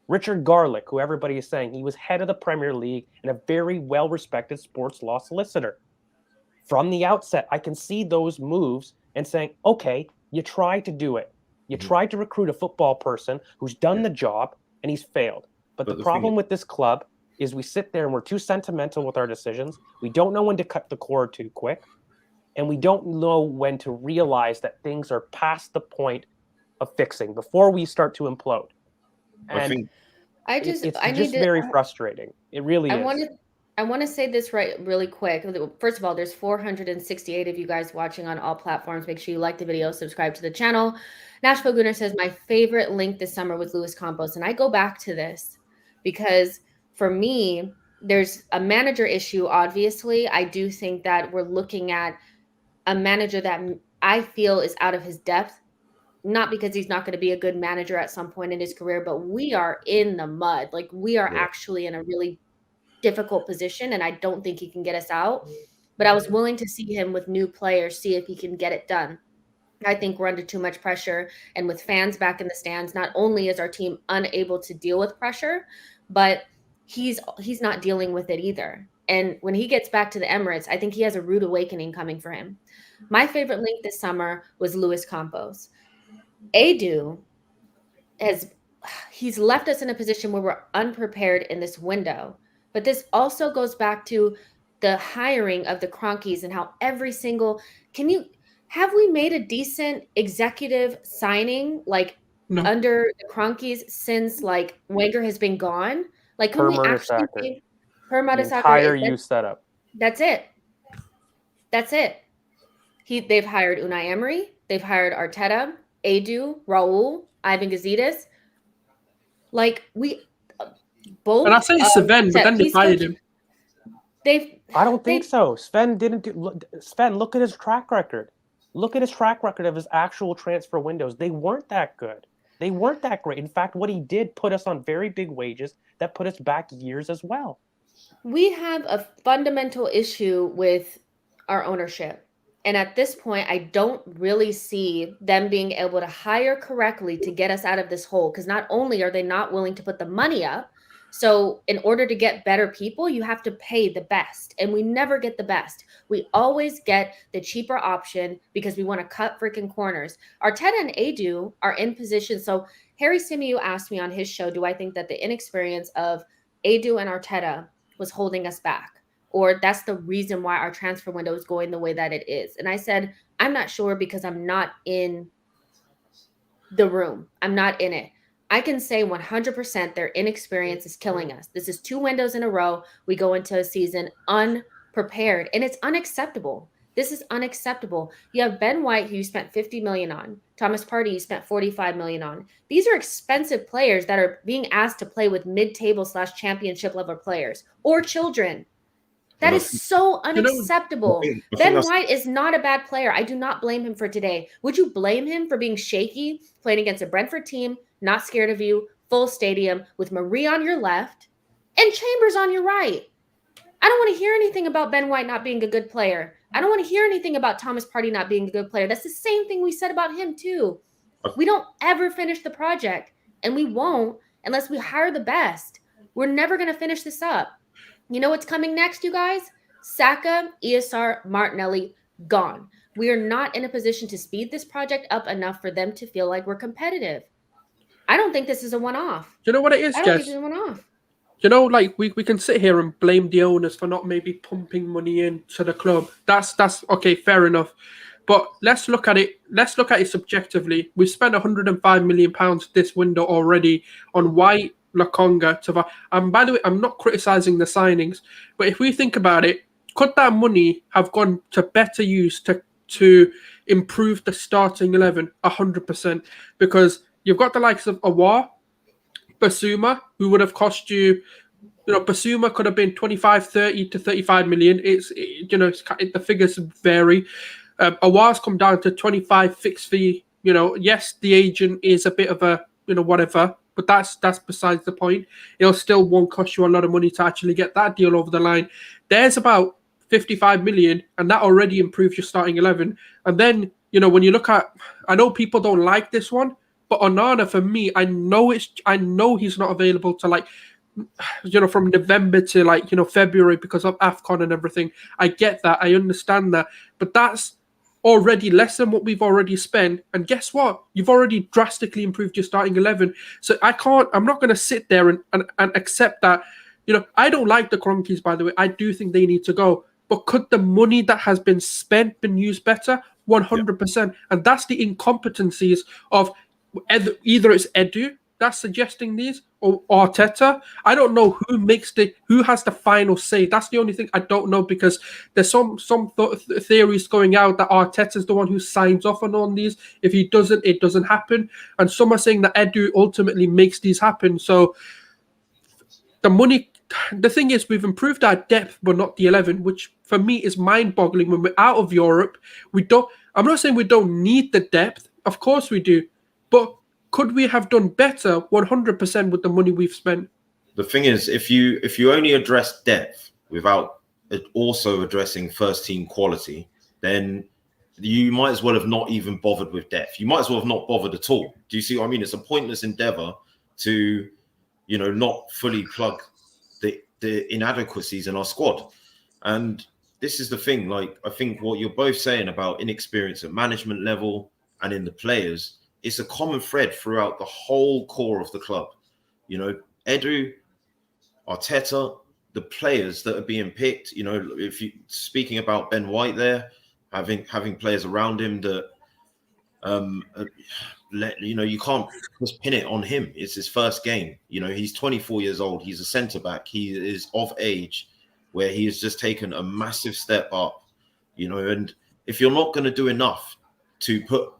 B: Richard Garlick, who everybody is saying, he was head of the Premier League and a very well-respected sports law solicitor. From the outset, I can see those moves and saying, okay, you tried to do it. You tried to recruit a football person who's done the job and he's failed. But the problem with this club is we sit there and we're too sentimental with our decisions. We don't know when to cut the cord too quick. And we don't know when to realize that things are past the point of fixing before we start to implode. And it's just very frustrating. It really is.
A: I want to say this really quick. First of all, there's 468 of you guys watching on all platforms. Make sure you like the video, subscribe to the channel. Nashville Gooner says, my favorite link this summer was Luis Campos. And I go back to this because for me, there's a manager issue, obviously. I do think that we're looking at a manager that I feel is out of his depth. Not because he's not going to be a good manager at some point in his career, but we are in the mud. Like, we are actually in a really difficult position, and I don't think he can get us out. But I was willing to see him with new players, see if he can get it done. I think we're under too much pressure, and with fans back in the stands, not only is our team unable to deal with pressure, but he's not dealing with it either. And when he gets back to the Emirates, I think he has a rude awakening coming for him. My favorite link this summer was Luis Campos. Edu he's left us in a position where we're unprepared in this window. But this also goes back to the hiring of the Cronkies and how every single have we made a decent executive signing under the Cronkies since like Wenger has been gone? Like, can we actually make Per Mertesacker
B: entire youth setup?
A: That's it. They've hired Unai Emery, they've hired Arteta, Edu, Raul, Ivan Gazidis. Like, we both.
C: And I say Sven, but then they fired him.
A: I
B: don't think so. Sven didn't do. Sven, look at his track record. Look at his track record of his actual transfer windows. They weren't that good. They weren't that great. In fact, what he did put us on very big wages that put us back years as well.
A: We have a fundamental issue with our ownership. And at this point, I don't really see them being able to hire correctly to get us out of this hole. Because not only are they not willing to put the money up, So in order to get better people, you have to pay the best. And we never get the best. We always get the cheaper option because we want to cut freaking corners. Arteta and Edu are in position. So Harry Symeou asked me on his show, do I think that the inexperience of Edu and Arteta was holding us back? Or that's the reason why our transfer window is going the way that it is? And I said, I'm not sure because I'm not in the room. I'm not in it. I can say 100% their inexperience is killing us. This is 2 windows in a row. We go into a season unprepared, and it's unacceptable. This is unacceptable. You have Ben White, who you spent 50 million on. Thomas Partey, you spent 45 million on. These are expensive players that are being asked to play with mid-table / championship level players or children. That is so unacceptable. Ben White is not a bad player. I do not blame him for today. Would you blame him for being shaky, playing against a Brentford team, not scared of you, full stadium, with Marie on your left and Chambers on your right? I don't want to hear anything about Ben White not being a good player. I don't want to hear anything about Thomas Partey not being a good player. That's the same thing we said about him too. We don't ever finish the project, and we won't unless we hire the best. We're never going to finish this up. You know what's coming next, you guys? Saka, ESR, Martinelli, gone. We are not in a position to speed this project up enough for them to feel like we're competitive. I don't think this is a one-off.
C: You know what it is,
A: I don't think it's a one-off.
C: You know, like we can sit here and blame the owners for not maybe pumping money into the club. That's okay, fair enough. But let's look at it. Let's look at it subjectively. We've spent £105 million this window already on White, Lokonga, and by the way, I'm not criticizing the signings, but if we think about it, could that money have gone to better use to improve the starting 11? 100%, because you've got the likes of Awar, Basuma, who would have cost you, Basuma could have been 25, 30 to 35 million. The figures vary. Awar's come down to 25 fixed fee. Yes, the agent is a bit of a, whatever, but that's besides the point. It'll still won't cost you a lot of money to actually get that deal over the line. There's about 55 million, and that already improves your starting 11. And then, when you look at, I know people don't like this one, but Onana, for me, I know he's not available to from November to February because of AFCON and everything. I get that. I understand that. But that's already less than what we've already spent. And guess what? You've already drastically improved your starting 11. So I'm not going to sit there and accept that. I don't like the Cronkies, by the way. I do think they need to go. But could the money that has been spent been used better? 100%. And that's the incompetencies of either it's Edu that's suggesting these or Arteta. I don't know who has the final say. That's the only thing I don't know, because there's some theories going out that Arteta's the one who signs off on these. If he doesn't, it doesn't happen. And some are saying that Edu ultimately makes these happen. So the thing is, we've improved our depth, but not the 11, which for me is mind-boggling. When we're out of Europe, I'm not saying we don't need the depth. Of course we do. But could we have done better 100% with the money we've spent?
D: The thing is, if you only address depth without also addressing first team quality, then you might as well have not even bothered with depth. You might as well have not bothered at all. Do you see what I mean? It's a pointless endeavor to, not fully plug the inadequacies in our squad. And this is the thing. I think what you're both saying about inexperience at management level and in the players, it's a common thread throughout the whole core of the club. Edu, Arteta, the players that are being picked. If you speaking about Ben White there, having players around him that, you can't just pin it on him. It's his first game. He's 24 years old. He's a centre back. He is of age where he has just taken a massive step up. And if you're not going to do enough to put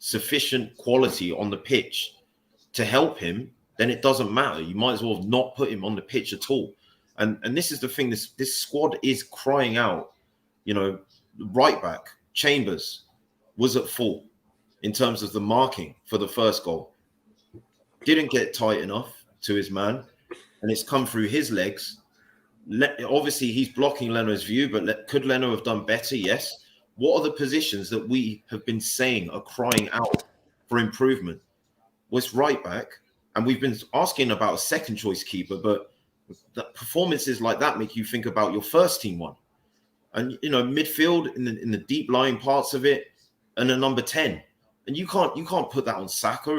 D: sufficient quality on the pitch to help him, then it doesn't matter. You might as well not put him on the pitch at all. And this is the thing. This squad is crying out. Right back Chambers was at fault in terms of the marking for the first goal. Didn't get tight enough to his man, and it's come through his legs. Obviously, he's blocking Leno's view, but could Leno have done better? Yes. What are the positions that we have been saying are crying out for improvement? Was right back And we've been asking about a second choice keeper, but the performances like that make you think about your first team one. And midfield in the deep lying parts of it, and a number 10. And you can't put that on Saka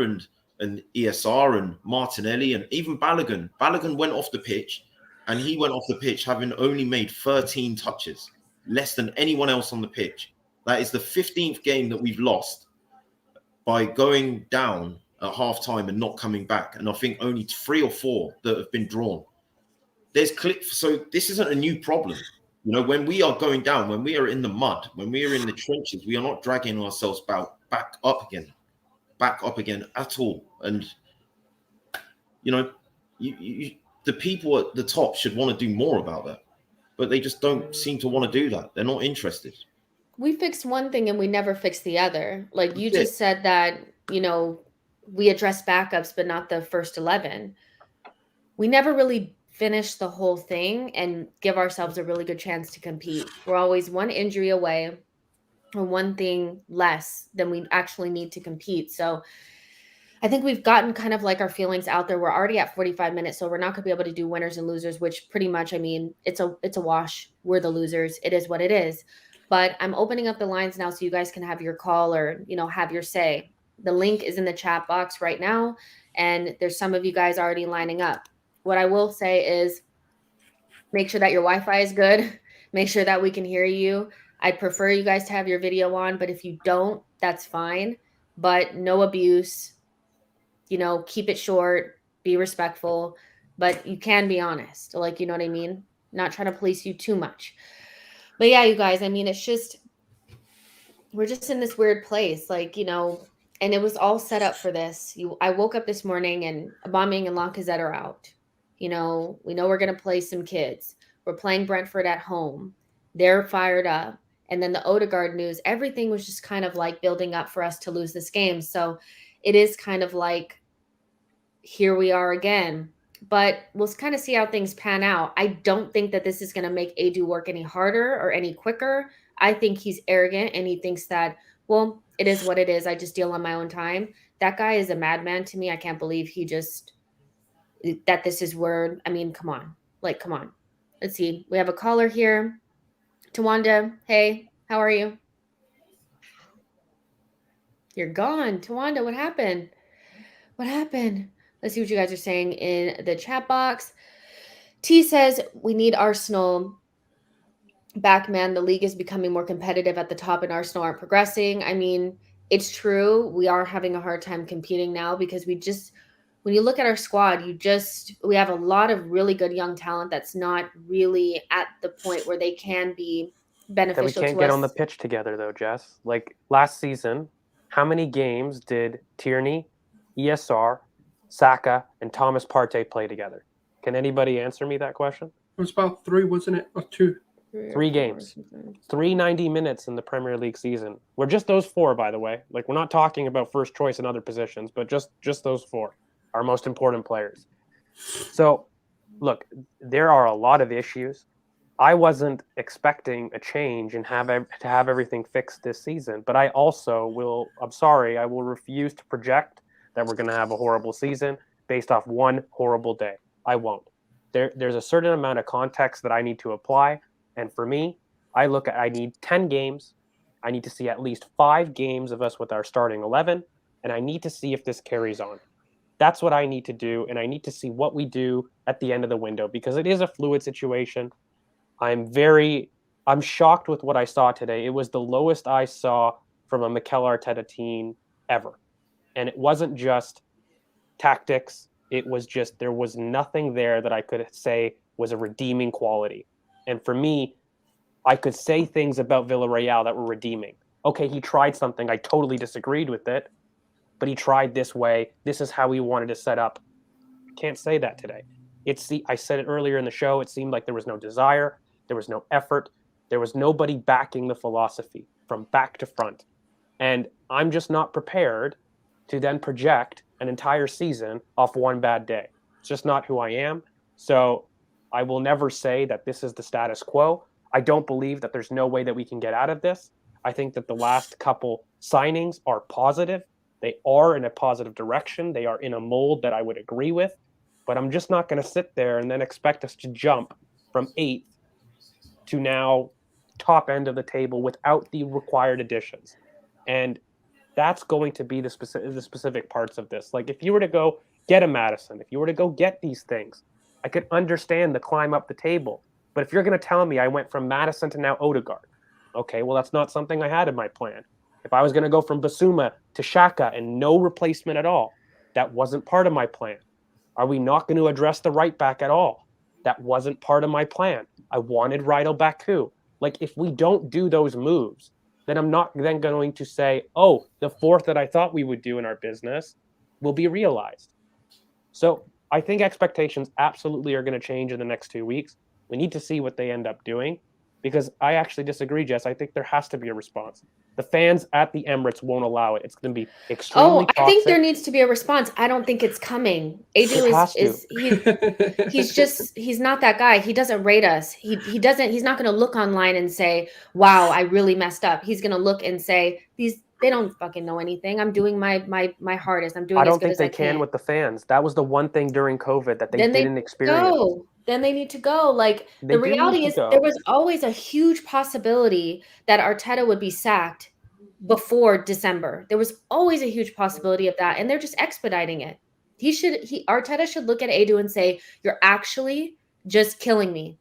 D: and ESR and Martinelli and even Balogun. Balogun went off the pitch, and he went off the pitch having only made 13 touches, less than anyone else on the pitch. That is the 15th game that we've lost by going down at half-time and not coming back. And I think only 3 or 4 that have been drawn. So this isn't a new problem. When we are going down, when we are in the mud, when we are in the trenches, we are not dragging ourselves back up again at all. And, the people at the top should want to do more about that, but they just don't seem to want to do that. They're not interested.
A: We fixed one thing and we never fixed the other. Like you just said that, we addressed backups, but not the first 11. We never really finish the whole thing and give ourselves a really good chance to compete. We're always one injury away or one thing less than we actually need to compete. So I think we've gotten kind of like our feelings out there. We're already at 45 minutes, so we're not going to be able to do winners and losers, which pretty much, it's a wash. We're the losers. It is what it is. But I'm opening up the lines now so you guys can have your call or, have your say. The link is in the chat box right now, and there's some of you guys already lining up. What I will say is make sure that your Wi-Fi is good. Make sure that we can hear you. I'd prefer you guys to have your video on, but if you don't, that's fine. But no abuse, keep it short, be respectful, but you can be honest. Like, you know what I mean? Not trying to police you too much. But yeah, you guys, it's just, we're just in this weird place. Like, and it was all set up for this. I woke up this morning and Aubameyang and Lacazette are out. We know we're going to play some kids. We're playing Brentford at home. They're fired up. And then the Odegaard news, everything was just kind of like building up for us to lose this game. So it is kind of like, here we are again. But we'll kind of see how things pan out. I don't think that this is going to make Edu work any harder or any quicker. I think he's arrogant and he thinks that, well, it is what it is. I just deal on my own time. That guy is a madman to me. I can't believe that this is where, come on. Like, come on. Let's see. We have a caller here. Tawanda, hey, how are you? You're gone. Tawanda, what happened? What happened? Let's see what you guys are saying in the chat box. T says, we need Arsenal back, man. The league is becoming more competitive at the top and Arsenal aren't progressing. It's true. We are having a hard time competing now because when you look at our squad, we have a lot of really good young talent that's not really at the point where they can be beneficial to us.
B: That we can't get on the pitch together, though, Jess. Like last season, how many games did Tierney, ESR, Saka, and Thomas Partey play together? Can anybody answer me that question?
C: It was about 3, wasn't it? Or 2?
B: 3 games. 390 minutes in the Premier League season. We're just those 4, by the way. Like, we're not talking about first choice and other positions, but just those 4. Our most important players. So, look, there are a lot of issues. I wasn't expecting a change and to have everything fixed this season, but I also I will refuse to project that we're going to have a horrible season based off one horrible day. I won't. There's a certain amount of context that I need to apply, and for me, I need 10 games. I need to see at least 5 games of us with our starting 11, and I need to see if this carries on. That's what I need to do, and I need to see what we do at the end of the window because it is a fluid situation. I'm shocked with what I saw today. It was the lowest I saw from a Mikel Arteta team ever. And it wasn't just tactics. It was just there was nothing there that I could say was a redeeming quality. And for me, I could say things about Villarreal that were redeeming. Okay, he tried something. I totally disagreed with it. But he tried this way. This is how he wanted to set up. Can't say that today. I said it earlier in the show. It seemed like there was no desire. There was no effort. There was nobody backing the philosophy from back to front. And I'm just not prepared to then project an entire season off one bad day. It's just not who I am. So I will never say that this is the status quo. I don't believe that there's no way that we can get out of this. I think that the last couple signings are positive. They are in a positive direction. They are in a mold that I would agree with, but I'm just not going to sit there and then expect us to jump from 8th to now top end of the table without the required additions. And that's going to be the specific parts of this. Like if you were to go get a Madison, if you were to go get these things, I could understand the climb up the table. But if you're going to tell me I went from Madison to now Odegaard, okay, well, that's not something I had in my plan. If I was going to go from Basuma to Xhaka and no replacement at all, that wasn't part of my plan. Are we not going to address the right back at all? That wasn't part of my plan. I wanted Rydell Baku. Like, if we don't do those moves, then I'm not then going to say, oh, the fourth that I thought we would do in our business will be realized. So I think expectations absolutely are going to change in the next 2 weeks. We need to see what they end up doing, because I actually disagree, Jess. I think there has to be a response. The fans at the Emirates won't allow it. It's going to be extremely toxic.
A: I think there needs to be a response. I don't think it's coming. He's not that guy. He doesn't rate us. He's not going to look online and say, wow, I really messed up. He's going to look and say, they don't fucking know anything. I'm doing my hardest. I'm doing as good as I can.
B: I don't think they can with the fans. That was the one thing during COVID that they didn't experience.
A: Then they need to go. Like, the reality is there was always a huge possibility that Arteta would be sacked before December. There was always a huge possibility of that, and they're just expediting it. Arteta should look at Edu and say, you're actually just killing me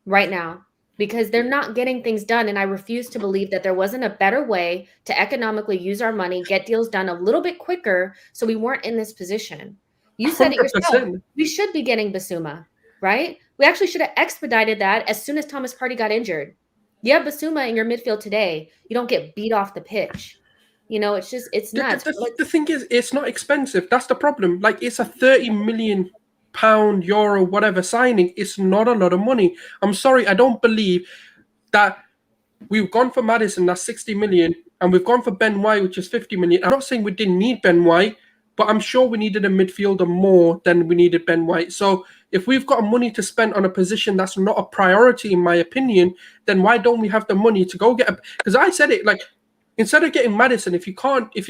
A: right now, because they're not getting things done. And I refuse to believe that there wasn't a better way to economically use our money, get deals done a little bit quicker, so we weren't in this position. You said 100%. It yourself. We should be getting Basuma, right? We actually should have expedited that as soon as Thomas Partey got injured. You have Basuma in your midfield today. You don't get beat off the pitch. It's nuts.
C: The thing is, it's not expensive. That's the problem. Like, it's a £30 million, euro, whatever signing. It's not a lot of money. I'm sorry, I don't believe that we've gone for Maddison, that's 60 million, and we've gone for Ben White, which is 50 million. I'm not saying we didn't need Ben White, but I'm sure we needed a midfielder more than we needed Ben White. So if we've got money to spend on a position that's not a priority, in my opinion, then why don't we have the money to go get because I said it, like, instead of getting Maddison, if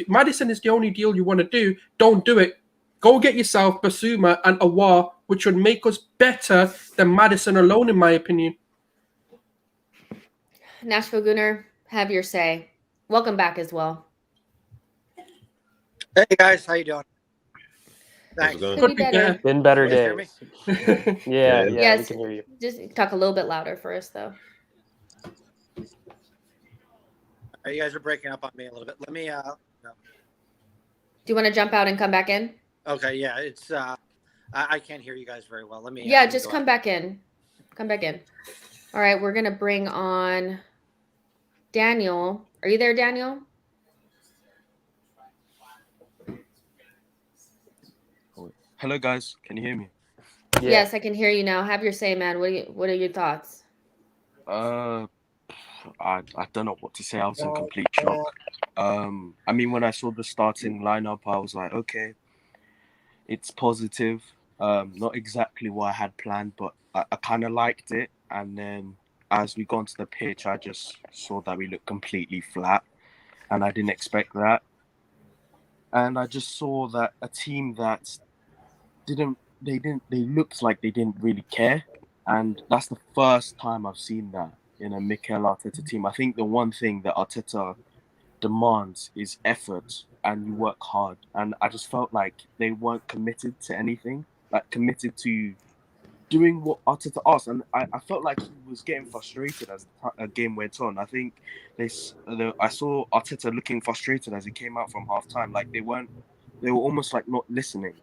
C: Maddison is the only deal you want to do, don't do it. Go get yourself Basuma and Awar, which would make us better than Maddison alone, in my opinion.
A: Nashville Gooner, have your say. Welcome back as well.
E: Hey guys, how you doing? Thanks.
A: Could be better.
B: Been better days. Yeah,
A: yes,
B: we can hear you.
A: Just talk a little bit louder for us, though.
E: You guys are breaking up on me a little bit. Let me. No.
A: Do you want to jump out and come back in?
E: Okay. Yeah, it's. I can't hear you guys very well. Let me.
A: Yeah, just come back in. Come back in. All right, we're gonna bring on Daniel. Are you there, Daniel?
F: Hello, guys. Can you hear me?
B: Yeah.
A: Yes, I can hear you now. Have your say, man. What are your thoughts?
F: I don't know what to say. I was in complete shock. I mean, when I saw the starting lineup, I was like, okay, it's positive. Not exactly what I had planned, but I kind of liked it. And then as we got onto the pitch, I just saw that we looked completely flat, and I didn't expect that. And I just saw that a team that they looked like they didn't really care, and that's the first time I've seen that in a Mikel Arteta team. I think the one thing that Arteta demands is effort, and you work hard. And I just felt like they weren't committed to anything, like committed to doing what Arteta asked. And I felt like he was getting frustrated as the game went on. I think I saw Arteta looking frustrated as he came out from half time. Like they were almost like not listening.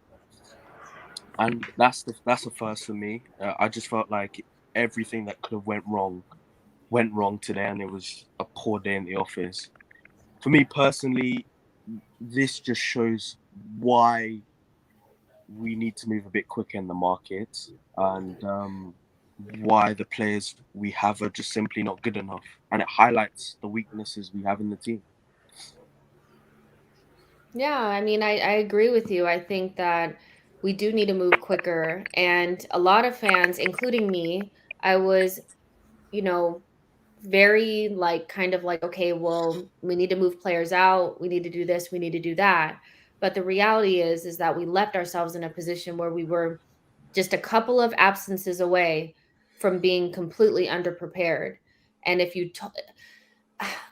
F: And that's the first for me. I just felt like everything that could have went wrong today, and it was a poor day in the office. For me personally, this just shows why we need to move a bit quicker in the market, and why the players we have are just simply not good enough. And it highlights the weaknesses we have in the team.
A: Yeah, I mean, I agree with you. I think that we do need to move quicker. And a lot of fans, including me, I was, very like kind of like, okay, well, we need to move players out, we need to do this, we need to do that. But the reality is that we left ourselves in a position where we were just a couple of absences away from being completely underprepared. And if you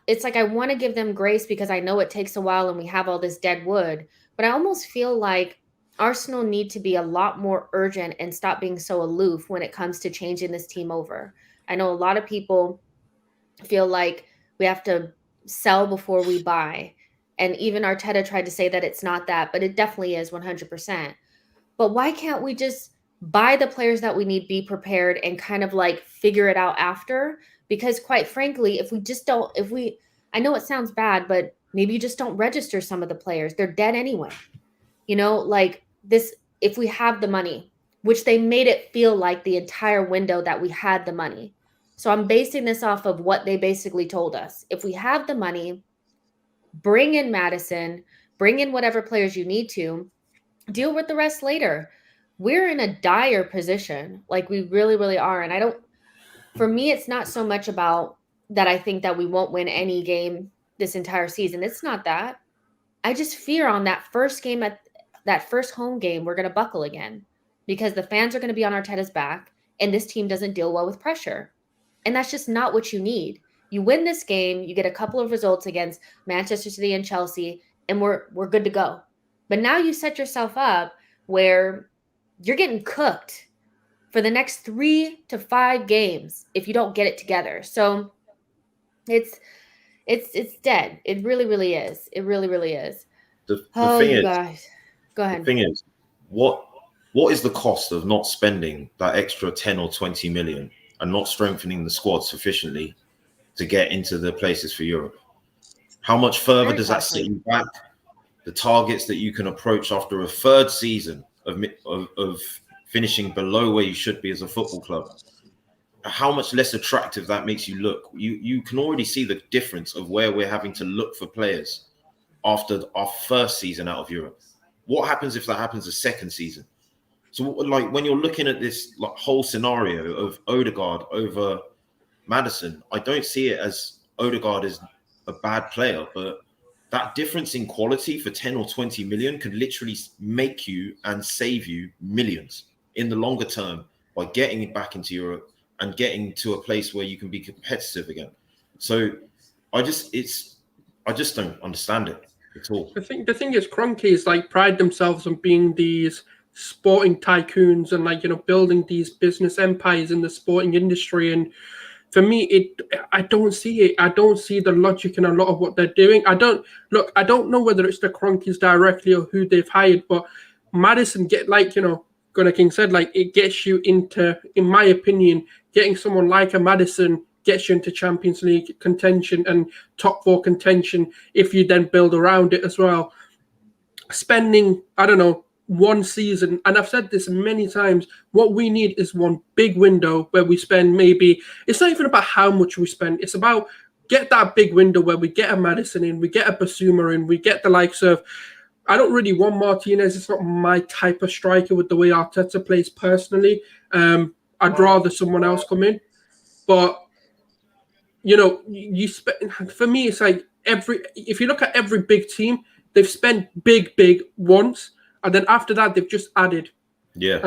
A: it's like I want to give them grace because I know it takes a while and we have all this dead wood, but I almost feel like Arsenal need to be a lot more urgent and stop being so aloof when it comes to changing this team over. I know a lot of people feel like we have to sell before we buy. And even Arteta tried to say that it's not that, but it definitely is 100%. But why can't we just buy the players that we need, be prepared, and kind of like figure it out after? Because quite frankly, if we just don't, I know it sounds bad, but maybe you just don't register some of the players. They're dead anyway. You know, like this, if we have the money, which they made it feel like the entire window that we had the money. So I'm basing this off of what they basically told us. If we have the money, bring in Maddison, bring in whatever players you need to, deal with the rest later. We're in a dire position. Like we really, really are. And for me, it's not so much about that I think that we won't win any game this entire season. It's not that. I just fear on that first game, at that first home game, we're going to buckle again because the fans are going to be on Arteta's back and this team doesn't deal well with pressure. And that's just not what you need. You win this game, you get a couple of results against Manchester City and Chelsea, and we're good to go. But now you set yourself up where you're getting cooked for the next 3 to 5 games if you don't get it together. So it's dead. It really, really is. It really, really is.
D: The thing is,
A: guys. Go ahead.
D: The thing is, what is the cost of not spending that extra 10 or 20 million and not strengthening the squad sufficiently to get into the places for Europe? How much further does that set you back? The targets that you can approach after a third season of finishing below where you should be as a football club, how much less attractive that makes you look. You can already see the difference of where we're having to look for players after our first season out of Europe. What happens if that happens a second season? So like when you're looking at this like whole scenario of Odegaard over Maddison, I don't see it as Odegaard is a bad player, but that difference in quality for 10 or 20 million could literally make you and save you millions in the longer term by getting back into Europe and getting to a place where you can be competitive again. So I just don't understand it at all.
C: The thing is, Kroenkes like pride themselves on being these sporting tycoons and like, you know, building these business empires in the sporting industry. And for me, I don't see it. I don't see the logic in a lot of what they're doing. I don't know whether it's the Kroenkes directly or who they've hired, but Maddison like, you know, Gunnar King said, like it gets you into, in my opinion, getting someone like a Maddison gets you into Champions League contention and top 4 contention if you then build around it as well. Spending, I don't know, one season, and I've said this many times, what we need is one big window where we spend maybe, it's not even about how much we spend, it's about get that big window where we get a Maddison in, we get a Basuma in, we get the likes of, I don't really want Martinez, it's not my type of striker with the way Arteta plays personally. I'd rather someone else come in, but you know, you spend, for me, it's like if you look at every big team, they've spent big once, and then after that, they've just added.
D: Yeah.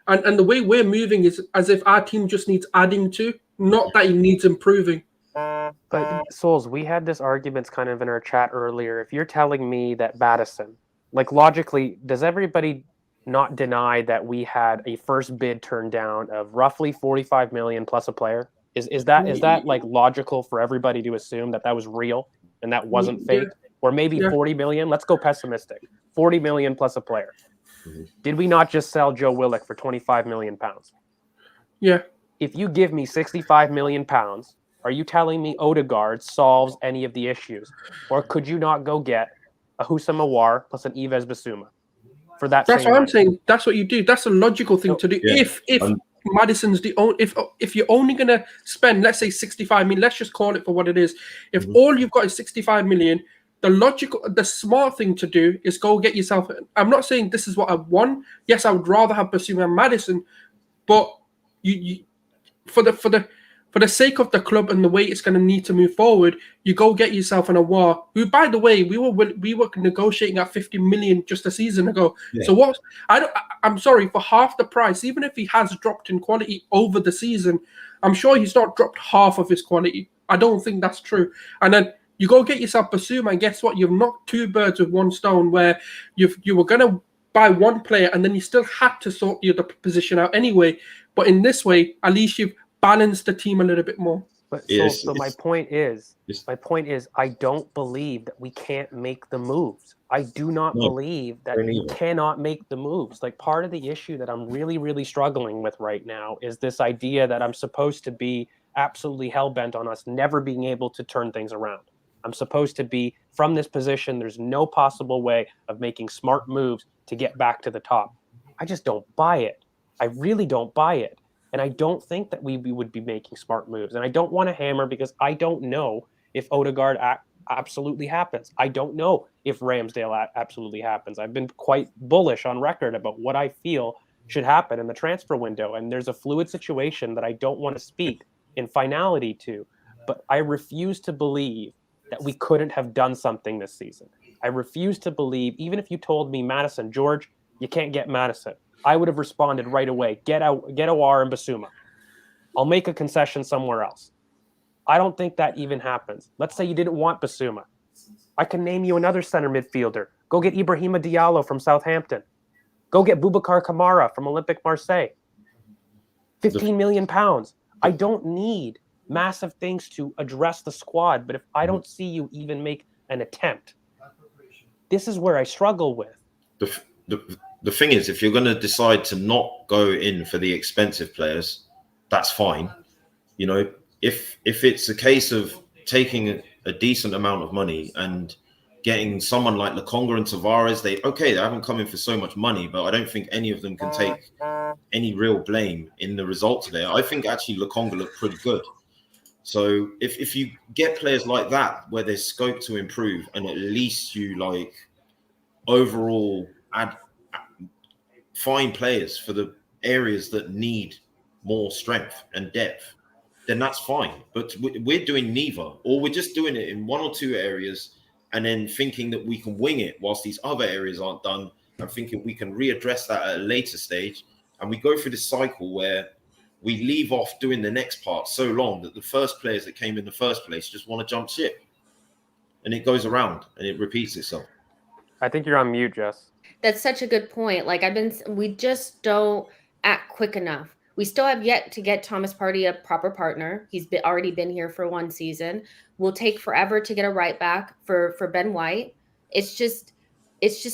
C: And the way we're moving is as if our team just needs adding to, not that it needs improving.
B: But Sulz, we had this argument kind of in our chat earlier. If you're telling me that Maddison, like logically, does everybody not deny that we had a first bid turned down of roughly 45 million plus a player? Is that like logical for everybody to assume that was real and that wasn't fake? Or maybe 40 million? Let's go pessimistic. 40 million plus a player. Mm-hmm. Did we not just sell Joe Willock for 25 million pounds?
C: Yeah.
B: If you give me 65 million pounds, are you telling me Odegaard solves any of the issues? Or could you not go get a Houssam Aouar plus an Yves Bissouma for that?
C: That's
B: same
C: what
B: money?
C: I'm saying. That's what you do. That's a logical thing to do.
D: Yeah.
C: If Maddison's the only, if you're only gonna spend, let's say 65 million, let's just call it for what it is. If all you've got is 65 million, the smart thing to do is go get yourself. I'm not saying this is what I want. Yes, I would rather have Bissouma and Maddison, but you for the for the sake of the club and the way it's going to need to move forward, you go get yourself an Aouar, who, by the way, we were negotiating at 50 million just a season ago.
D: Yeah.
C: So what? I'm sorry, for half the price, even if he has dropped in quality over the season, I'm sure he's not dropped half of his quality. I don't think that's true. And then you go get yourself Basuma, and guess what? You've knocked two birds with one stone, where you were going to buy one player and then you still had to sort the other position out anyway. But in this way, at least you've balanced the team a little bit more.
B: But
D: Yes,
B: so my point is, I don't believe that we can't make the moves. I do not believe that you cannot make the moves. Like, part of the issue that I'm really, really struggling with right now is this idea that I'm supposed to be absolutely hell-bent on us never being able to turn things around. I'm supposed to be from this position. There's no possible way of making smart moves to get back to the top. I just don't buy it. I really don't buy it. And I don't think that we would be making smart moves. And I don't want to hammer because I don't know if Odegaard absolutely happens. I don't know if Ramsdale absolutely happens. I've been quite bullish on record about what I feel should happen in the transfer window. And there's a fluid situation that I don't want to speak in finality to. But I refuse to believe that we couldn't have done something this season. I refuse to believe, even if you told me, Maddison, George, you can't get Maddison, I would have responded right away. Get Aouar and Basuma. I'll make a concession somewhere else. I don't think that even happens. Let's say you didn't want Basuma. I can name you another center midfielder. Go get Ibrahima Diallo from Southampton. Go get Boubacar Kamara from Olympique Marseille. 15 million pounds. I don't need massive things to address the squad, but if I don't see you even make an attempt, this is where I struggle with.
D: The thing is, if you're going to decide to not go in for the expensive players, that's fine. You know, if it's a case of taking a decent amount of money and getting someone like Lokonga and Tavares, they haven't come in for so much money, but I don't think any of them can take any real blame in the result today. I think actually Lokonga looked pretty good. So if you get players like that where there's scope to improve, and at least you like overall find players for the areas that need more strength and depth, then that's fine. But we're doing neither, or we're just doing it in one or two areas and then thinking that we can wing it whilst these other areas aren't done, and thinking we can readdress that at a later stage. And we go through this cycle where we leave off doing the next part so long that the first players that came in the first place just want to jump ship. And it goes around and it repeats itself.
B: I think you're on mute, Jess.
A: That's such a good point. Like, we just don't act quick enough. We still have yet to get Thomas Partey a proper partner. He's already been here for one season. We'll take forever to get a right back for Ben White. It's just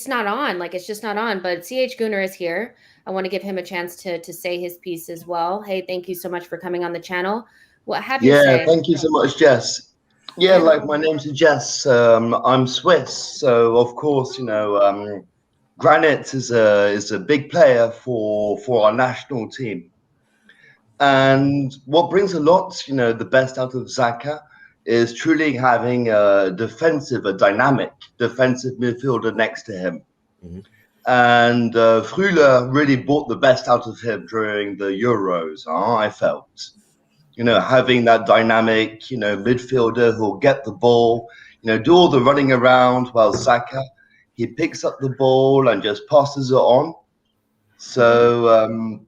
A: not on. Like, it's just not on. But CH Gooner is here. I want to give him a chance to say his piece as well. Hey, thank you so much for coming on the channel. What have you say?
G: Yeah, thank you so much, Jess. Yeah, like, my name's Jess. I'm Swiss, so of course, you know, Granit is a big player for our national team. And what brings a lot, you know, the best out of Xhaka is truly having a dynamic defensive midfielder next to him. Mm-hmm. And Frühler really brought the best out of him during the Euros, I felt. You know, having that dynamic, you know, midfielder who'll get the ball, you know, do all the running around, while Xhaka, he picks up the ball and just passes it on. So,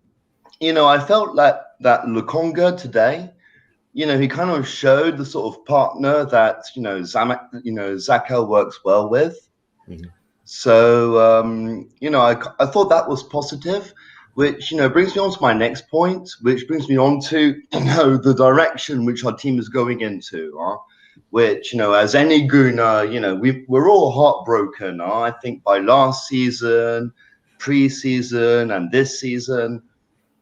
G: you know, I felt like that Lokonga today, you know, he kind of showed the sort of partner that, you know, Xhaka works well with. Mm-hmm. So, you know, I thought that was positive, which, you know, brings me on to my next point, which brings me on to, you know, the direction which our team is going into, which, you know, as any Gooner, you know, we're all heartbroken, I think, by last season, pre-season, and this season.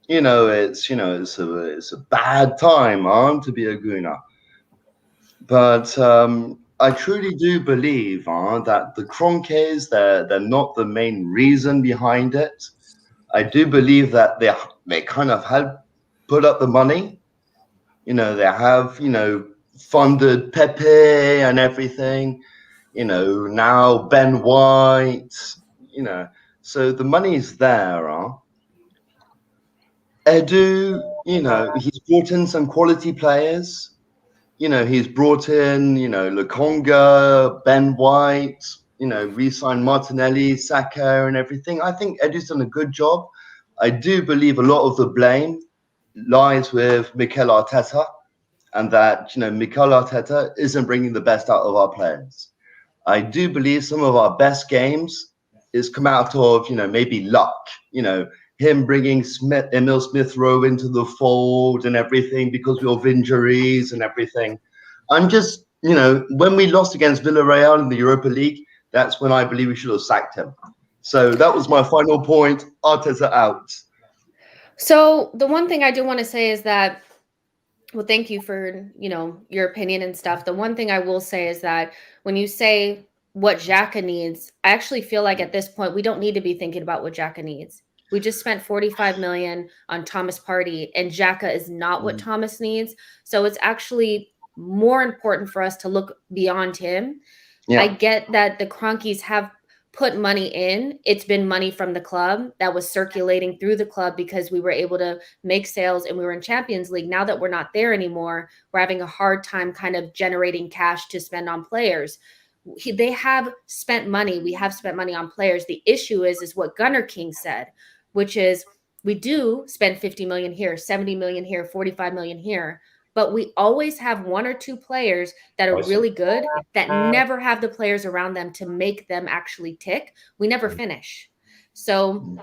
G: You know, it's a bad time to be a Gooner. But I truly do believe that the Kroenkes, they're not the main reason behind it. I do believe that they kind of had put up the money. You know, they have, you know, funded Pepe and everything. You know, now Ben White, you know. So the money's there, Edu, he's brought in some quality players. He's brought in, Lukonga, Ben White, re-signed Martinelli, Saka, and everything. I think Edu's done a good job. I do believe a lot of the blame lies with Mikel Arteta, and that, Mikel Arteta isn't bringing the best out of our players. I do believe some of our best games is come out of, maybe luck, him bringing Emil Smith-Rowe into the fold and everything because of injuries and everything. I'm just, when we lost against Villarreal in the Europa League, that's when I believe we should have sacked him. So that was my final point. Arteta out.
A: So the one thing I do want to say is that, well, thank you for, your opinion and stuff. The one thing I will say is that when you say what Xhaka needs, I actually feel like at this point, we don't need to be thinking about what Xhaka needs. We just spent 45 million on Thomas Partey, and Xhaka is not what Thomas needs. So it's actually more important for us to look beyond him. Yeah. I get that the Cronkies have put money in. It's been money from the club that was circulating through the club because we were able to make sales and we were in Champions League. Now that we're not there anymore, we're having a hard time kind of generating cash to spend on players. They have spent money. We have spent money on players. The issue is what Gunner King said, which is we do spend 50 million here, 70 million here, 45 million here. But we always have one or two players that are really good that never have the players around them to make them actually tick. We never finish. So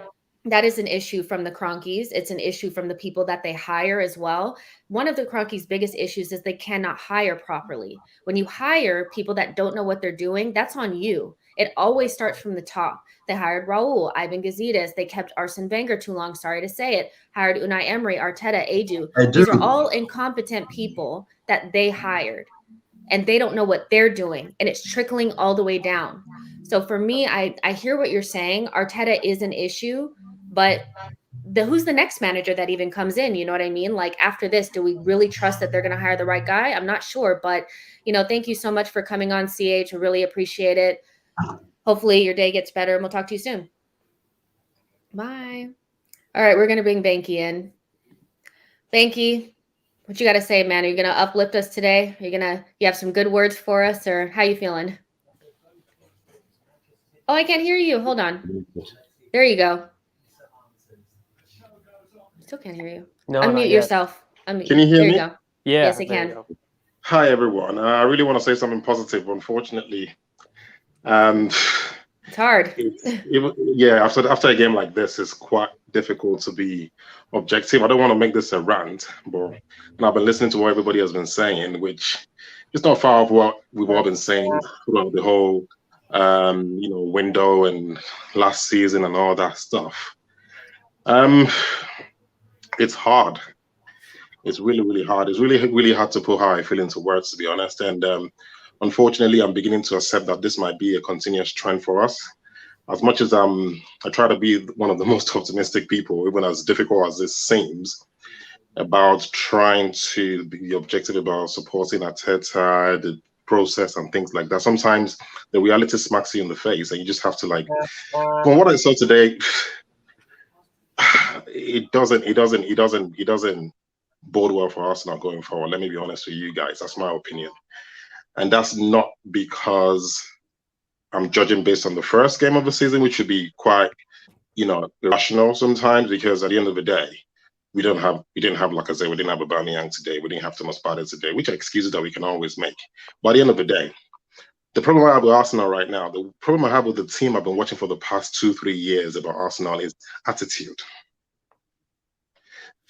A: that is an issue from the Cronkies. It's an issue from the people that they hire as well. One of the Cronkies' biggest issues is they cannot hire properly. When you hire people that don't know what they're doing, that's on you. It always starts from the top. They hired Raul, Ivan Gazidis. They kept Arsene Wenger too long. Sorry to say it. Hired Unai Emery, Arteta, Edu. These are all incompetent people that they hired, and they don't know what they're doing, and it's trickling all the way down. So for me, I hear what you're saying. Arteta is an issue, but who's the next manager that even comes in? You know what I mean? Like after this, do we really trust that they're going to hire the right guy? I'm not sure, but thank you so much for coming on, CH. I really appreciate it. Hopefully your day gets better, and we'll talk to you soon. Bye. All right, we're going to bring Banky in. Banky, what you got to say, man? Are you going to uplift us today? You have some good words for us, or how you feeling? Oh, I can't hear you. Hold on. There you go. Still can't hear you.
B: No,
A: unmute yourself.
H: Can you hear me?
A: There you go.
B: Yeah.
A: Yes, I can.
H: Hi, everyone. I really want to say something positive. Unfortunately,
A: it's hard.
H: After a game like this, it's quite difficult to be objective. I don't want to make this a rant, but I've been listening to what everybody has been saying, which is not far off what we've all been saying throughout the whole, window and last season and all that stuff. It's hard. It's really, really hard. It's really, really hard to put how I feel into words, to be honest. And unfortunately, I'm beginning to accept that this might be a continuous trend for us. As much as I try to be one of the most optimistic people, even as difficult as this seems, about trying to be objective about supporting Arteta, the process and things like that. Sometimes the reality smacks you in the face and you just have to from what I saw today, it doesn't bode well for Arsenal going forward. Let me be honest with you guys. That's my opinion. And that's not because I'm judging based on the first game of the season, which should be quite, irrational sometimes, because at the end of the day, we didn't have Lacazette, we didn't have Aubameyang today, we didn't have Thomas Partey today, which are excuses that we can always make. But at the end of the day, the problem I have with Arsenal right now, the problem I have with the team I've been watching for the past 2-3 years about Arsenal is attitude.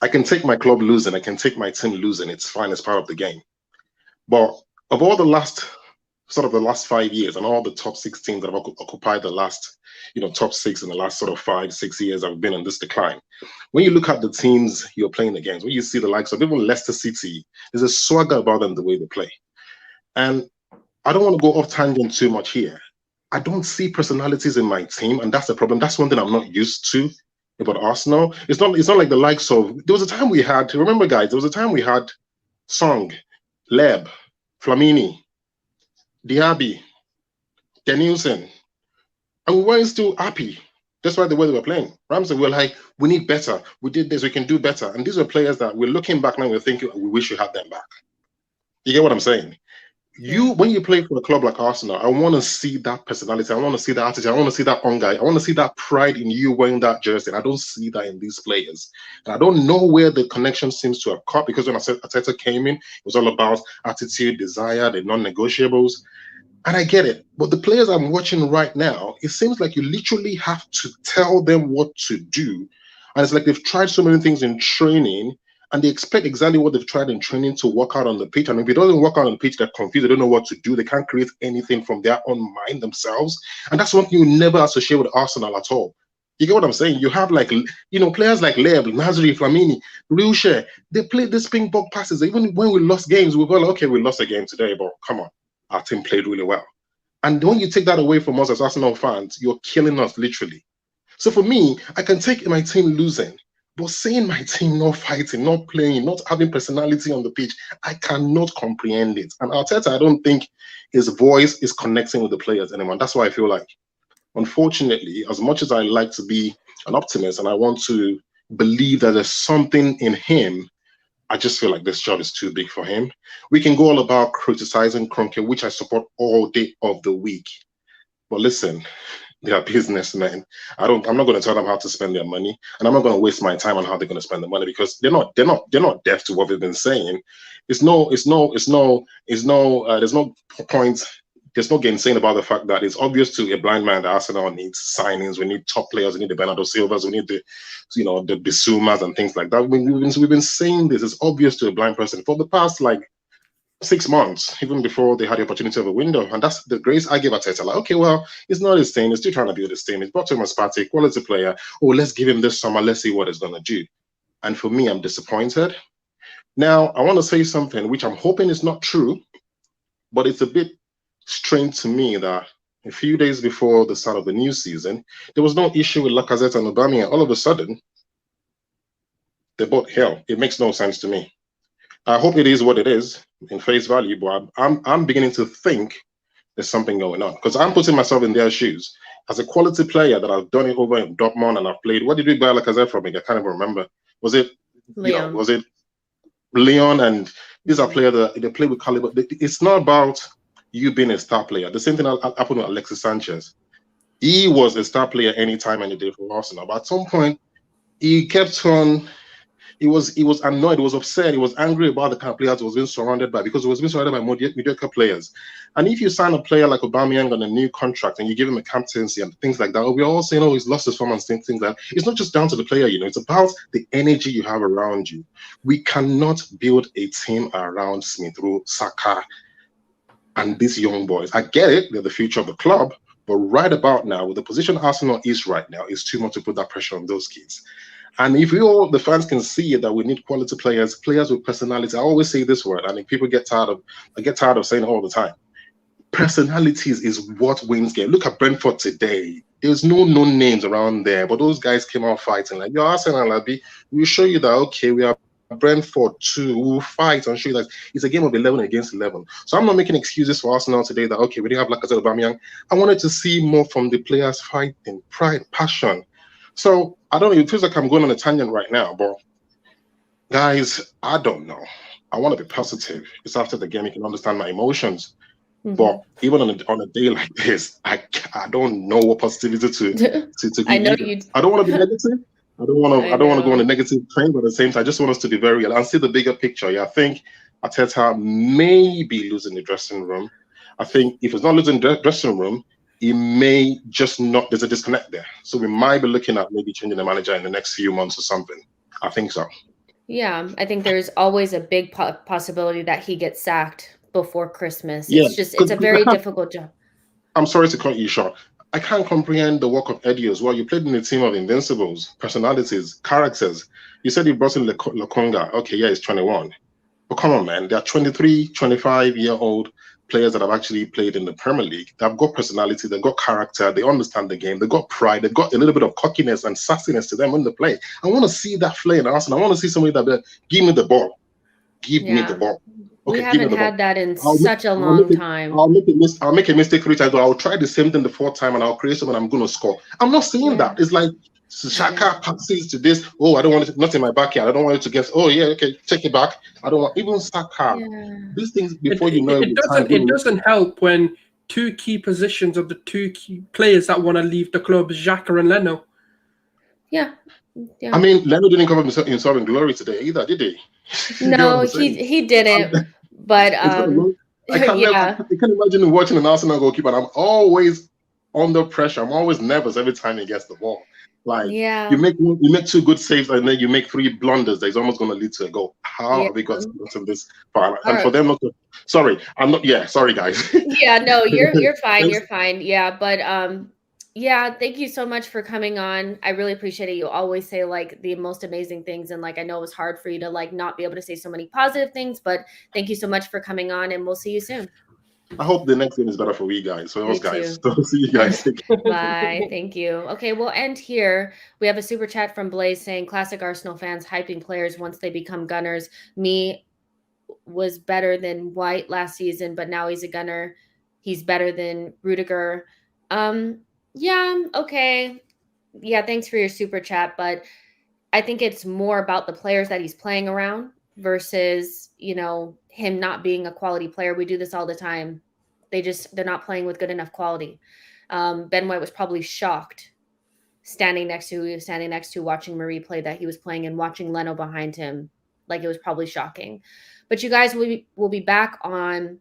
H: I can take my club losing, I can take my team losing, it's fine, it's part of the game. But of all the last 5 years and all the top 6 teams that have occupied the last, top 6 in the last 5-6 years I've been in this decline. When you look at the teams you're playing against, when you see the likes of even Leicester City, there's a swagger about them the way they play. And I don't want to go off tangent too much here. I don't see personalities in my team, and that's the problem. That's one thing I'm not used to about Arsenal. It's not like the likes of, there was a time we had, remember guys, there was a time we had Song, Leb, Flamini, Diaby, Danielson, and we weren't still happy. Just why the way they were playing. Ramsey were like, we need better. We did this. We can do better. And these were players that we're looking back now. We're thinking we wish we had them back. You get what I'm saying? When you play for a club like Arsenal, I want to see that personality. I want to see that attitude. I want to see that hunger. I want to see that pride in you wearing that jersey. And I don't see that in these players. And I don't know where the connection seems to have caught, because when Arteta came in, it was all about attitude, desire, the non-negotiables. And I get it. But the players I'm watching right now, it seems like you literally have to tell them what to do. And it's like they've tried so many things in training, and they expect exactly what they've tried in training to work out on the pitch. And if it doesn't work out on the pitch, they're confused. They don't know what to do. They can't create anything from their own mind themselves. And that's one thing you never associate with Arsenal at all. You get what I'm saying? You have players like Lev, Nasri, Flamini, Wilshere. They play these ping-pong passes. Even when we lost games, we were like, okay, we lost a game today, but come on. Our team played really well. And when you take that away from us as Arsenal fans, you're killing us literally. So for me, I can take my team losing, but seeing my team not fighting, not playing, not having personality on the pitch, I cannot comprehend it. And Arteta, I don't think his voice is connecting with the players anymore. That's why I feel like, unfortunately, as much as I like to be an optimist and I want to believe that there's something in him, I just feel like this job is too big for him. We can go all about criticizing Kroenke, which I support all day of the week. But listen, they are businessmen. I'm not going to tell them how to spend their money, and I'm not going to waste my time on how they're going to spend the money, because they're not deaf to what we've been saying. There's no point. There's no gainsaying about the fact that it's obvious to a blind man that Arsenal needs signings. We need top players. We need the Bernardo Silvas. We need the Bissoumas and things like that. We've been saying this. It's obvious to a blind person for the past 6 months, even before they had the opportunity of a window. And that's the grace I give Arteta. Like, okay, well, it's not his team. He's still trying to build his team. He's brought Thomas Partey, quality player. Oh, let's give him this summer. Let's see what he's going to do. And for me, I'm disappointed. Now, I want to say something which I'm hoping is not true, but it's a bit strange to me that a few days before the start of the new season, there was no issue with Lacazette and Aubameyang. All of a sudden, they bought hell. It makes no sense to me. I hope it is what it is in face value, but I'm beginning to think there's something going on, because I'm putting myself in their shoes. As a quality player that I've done it over in Dortmund and I've played, what did we buy Lacazette from? I can't even remember. Was it Leon? Was it Leon? And these are players that they play with caliber. It's not about you being a star player. The same thing happened with Alexis Sanchez. He was a star player anytime, any day for Arsenal. But at some point, he kept on. He was annoyed. He was upset. He was angry about the kind of players he was being surrounded by, because he was being surrounded by mediocre players. And if you sign a player like Aubameyang on a new contract and you give him a captaincy and things like that, we're all saying, oh, he's lost his form and things like that. It's not just down to the player, it's about the energy you have around you. We cannot build a team around Smith Rowe, Saka, and these young boys. I get it, they're the future of the club, but right about now, with the position Arsenal is right now, it's too much to put that pressure on those kids. And if the fans can see that we need quality players with personality. I always say this word, and if people get tired of saying it all the time. Personalities is what wins games. Look at Brentford today. There's no known names around there, but those guys came out fighting. Like, you're Arsenal, Abby. We'll show you that, okay, we are Brentford too. We'll fight and show you that it's a game of 11 against 11. So I'm not making excuses for Arsenal today that, okay, we didn't have Lacazette, Aubameyang. I wanted to see more from the players fighting, pride, passion. So I don't know, it feels like I'm going on a tangent right now, but guys, I don't know. I want to be positive. It's after the game, you can understand my emotions. Mm-hmm. But even on a day like this, I don't know what positivity to give. I know you. I don't want to be negative. I don't want to go on a negative train, but at the same time, I just want us to be very real and see the bigger picture. Yeah, I think Arteta may be losing the dressing room. I think if it's not losing the dressing room, it may just not. There's a disconnect there, so we might be looking at maybe changing the manager in the next few months or something. I think so.
A: Yeah, I think there's always a big possibility that he gets sacked before Christmas. Yeah, it's a very difficult job.
H: I'm sorry to cut you short. I can't comprehend the work of Eddie as well. You played in a team of invincibles, personalities, characters. You said you brought in Lokonga. Okay, yeah, he's 21. But come on, man. There are 23, 25-year-old players that have actually played in the Premier League. They've got personality, they've got character, they understand the game, they've got pride, they've got a little bit of cockiness and sassiness to them when they play. I want to see that play in Arsenal. I want to see somebody that give me the ball. Give me the ball.
A: We
H: Okay, give me
A: haven't
H: the ball.
A: had that in
H: I'll make-
A: such a
H: I'll
A: long
H: make it-
A: time.
H: I'll make a mistake 3 times, but I'll try the same thing the 4th time, and I'll create something. I'm going to score. I'm not saying
A: Yeah.
H: that. It's like Shaka passes to this. Oh, I don't want it. Not in my backyard. I don't want it to guess. Oh yeah, okay, take it back. I don't want even Saka.
A: Yeah.
H: These things before you know
C: It doesn't help when 2 key positions of the 2 key players that want to leave the club, Xhaka and Leno.
A: Yeah.
H: I mean, Leno didn't come up in Sovereign Glory today either, did he? You know what
A: No,
H: I'm saying?
A: he didn't. But
H: I can't imagine watching an Arsenal goalkeeper, and I'm always under pressure. I'm always nervous every time he gets the ball. Like
A: yeah.
H: you make 2 good saves, and then you make 3 blunders that is almost going to lead to a goal. How have we gotten this far? And for them not to, sorry, I'm not. Yeah, sorry guys.
A: Yeah, no, you're fine. You're fine. Yeah, but yeah, thank you so much for coming on. I really appreciate it. You always say like the most amazing things, and like I know it was hard for you to like not be able to say so many positive things, but thank you so much for coming on, and we'll see you soon.
H: I hope the next game is better for you guys. For us guys. So see you guys.
A: Bye. Thank you. Okay, we'll end here. We have a super chat from Blaze saying classic Arsenal fans hyping players once they become Gunners. Me was better than White last season, but now he's a Gunner. He's better than Rudiger. Yeah, okay. Yeah, thanks for your super chat, but I think it's more about the players that he's playing around versus, you know, him not being a quality player. We do this all the time. They're not playing with good enough quality. Ben White was probably shocked standing next to watching Marie play that he was playing and watching Leno behind him. Like it was probably shocking. But you guys will be back on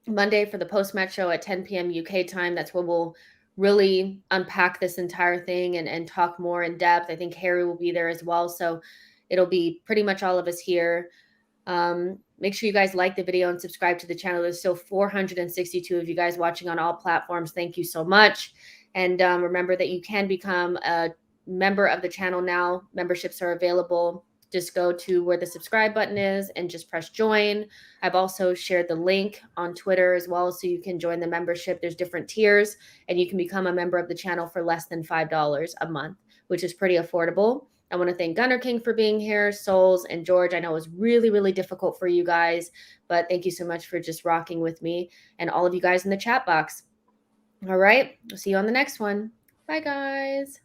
A: Monday for the post-match show at 10 p.m. UK time. That's when we'll really unpack this entire thing and talk more in depth. I think Harry will be there as well. So it'll be pretty much all of us here. Make sure you guys like the video and subscribe to the channel. There's still 462 of you guys watching on all platforms. Thank you so much. And remember that you can become a member of the channel now. Memberships are available. Just go to where the subscribe button is and just press join. I've also shared the link on Twitter as well, so you can join the membership. There's different tiers, and you can become a member of the channel for less than $5 a month, which is pretty affordable. I want to thank Gunner King for being here, Sulz and George. I know it was really, really difficult for you guys, but thank you so much for just rocking with me and all of you guys in the chat box. All right, I'll see you on the next one. Bye, guys.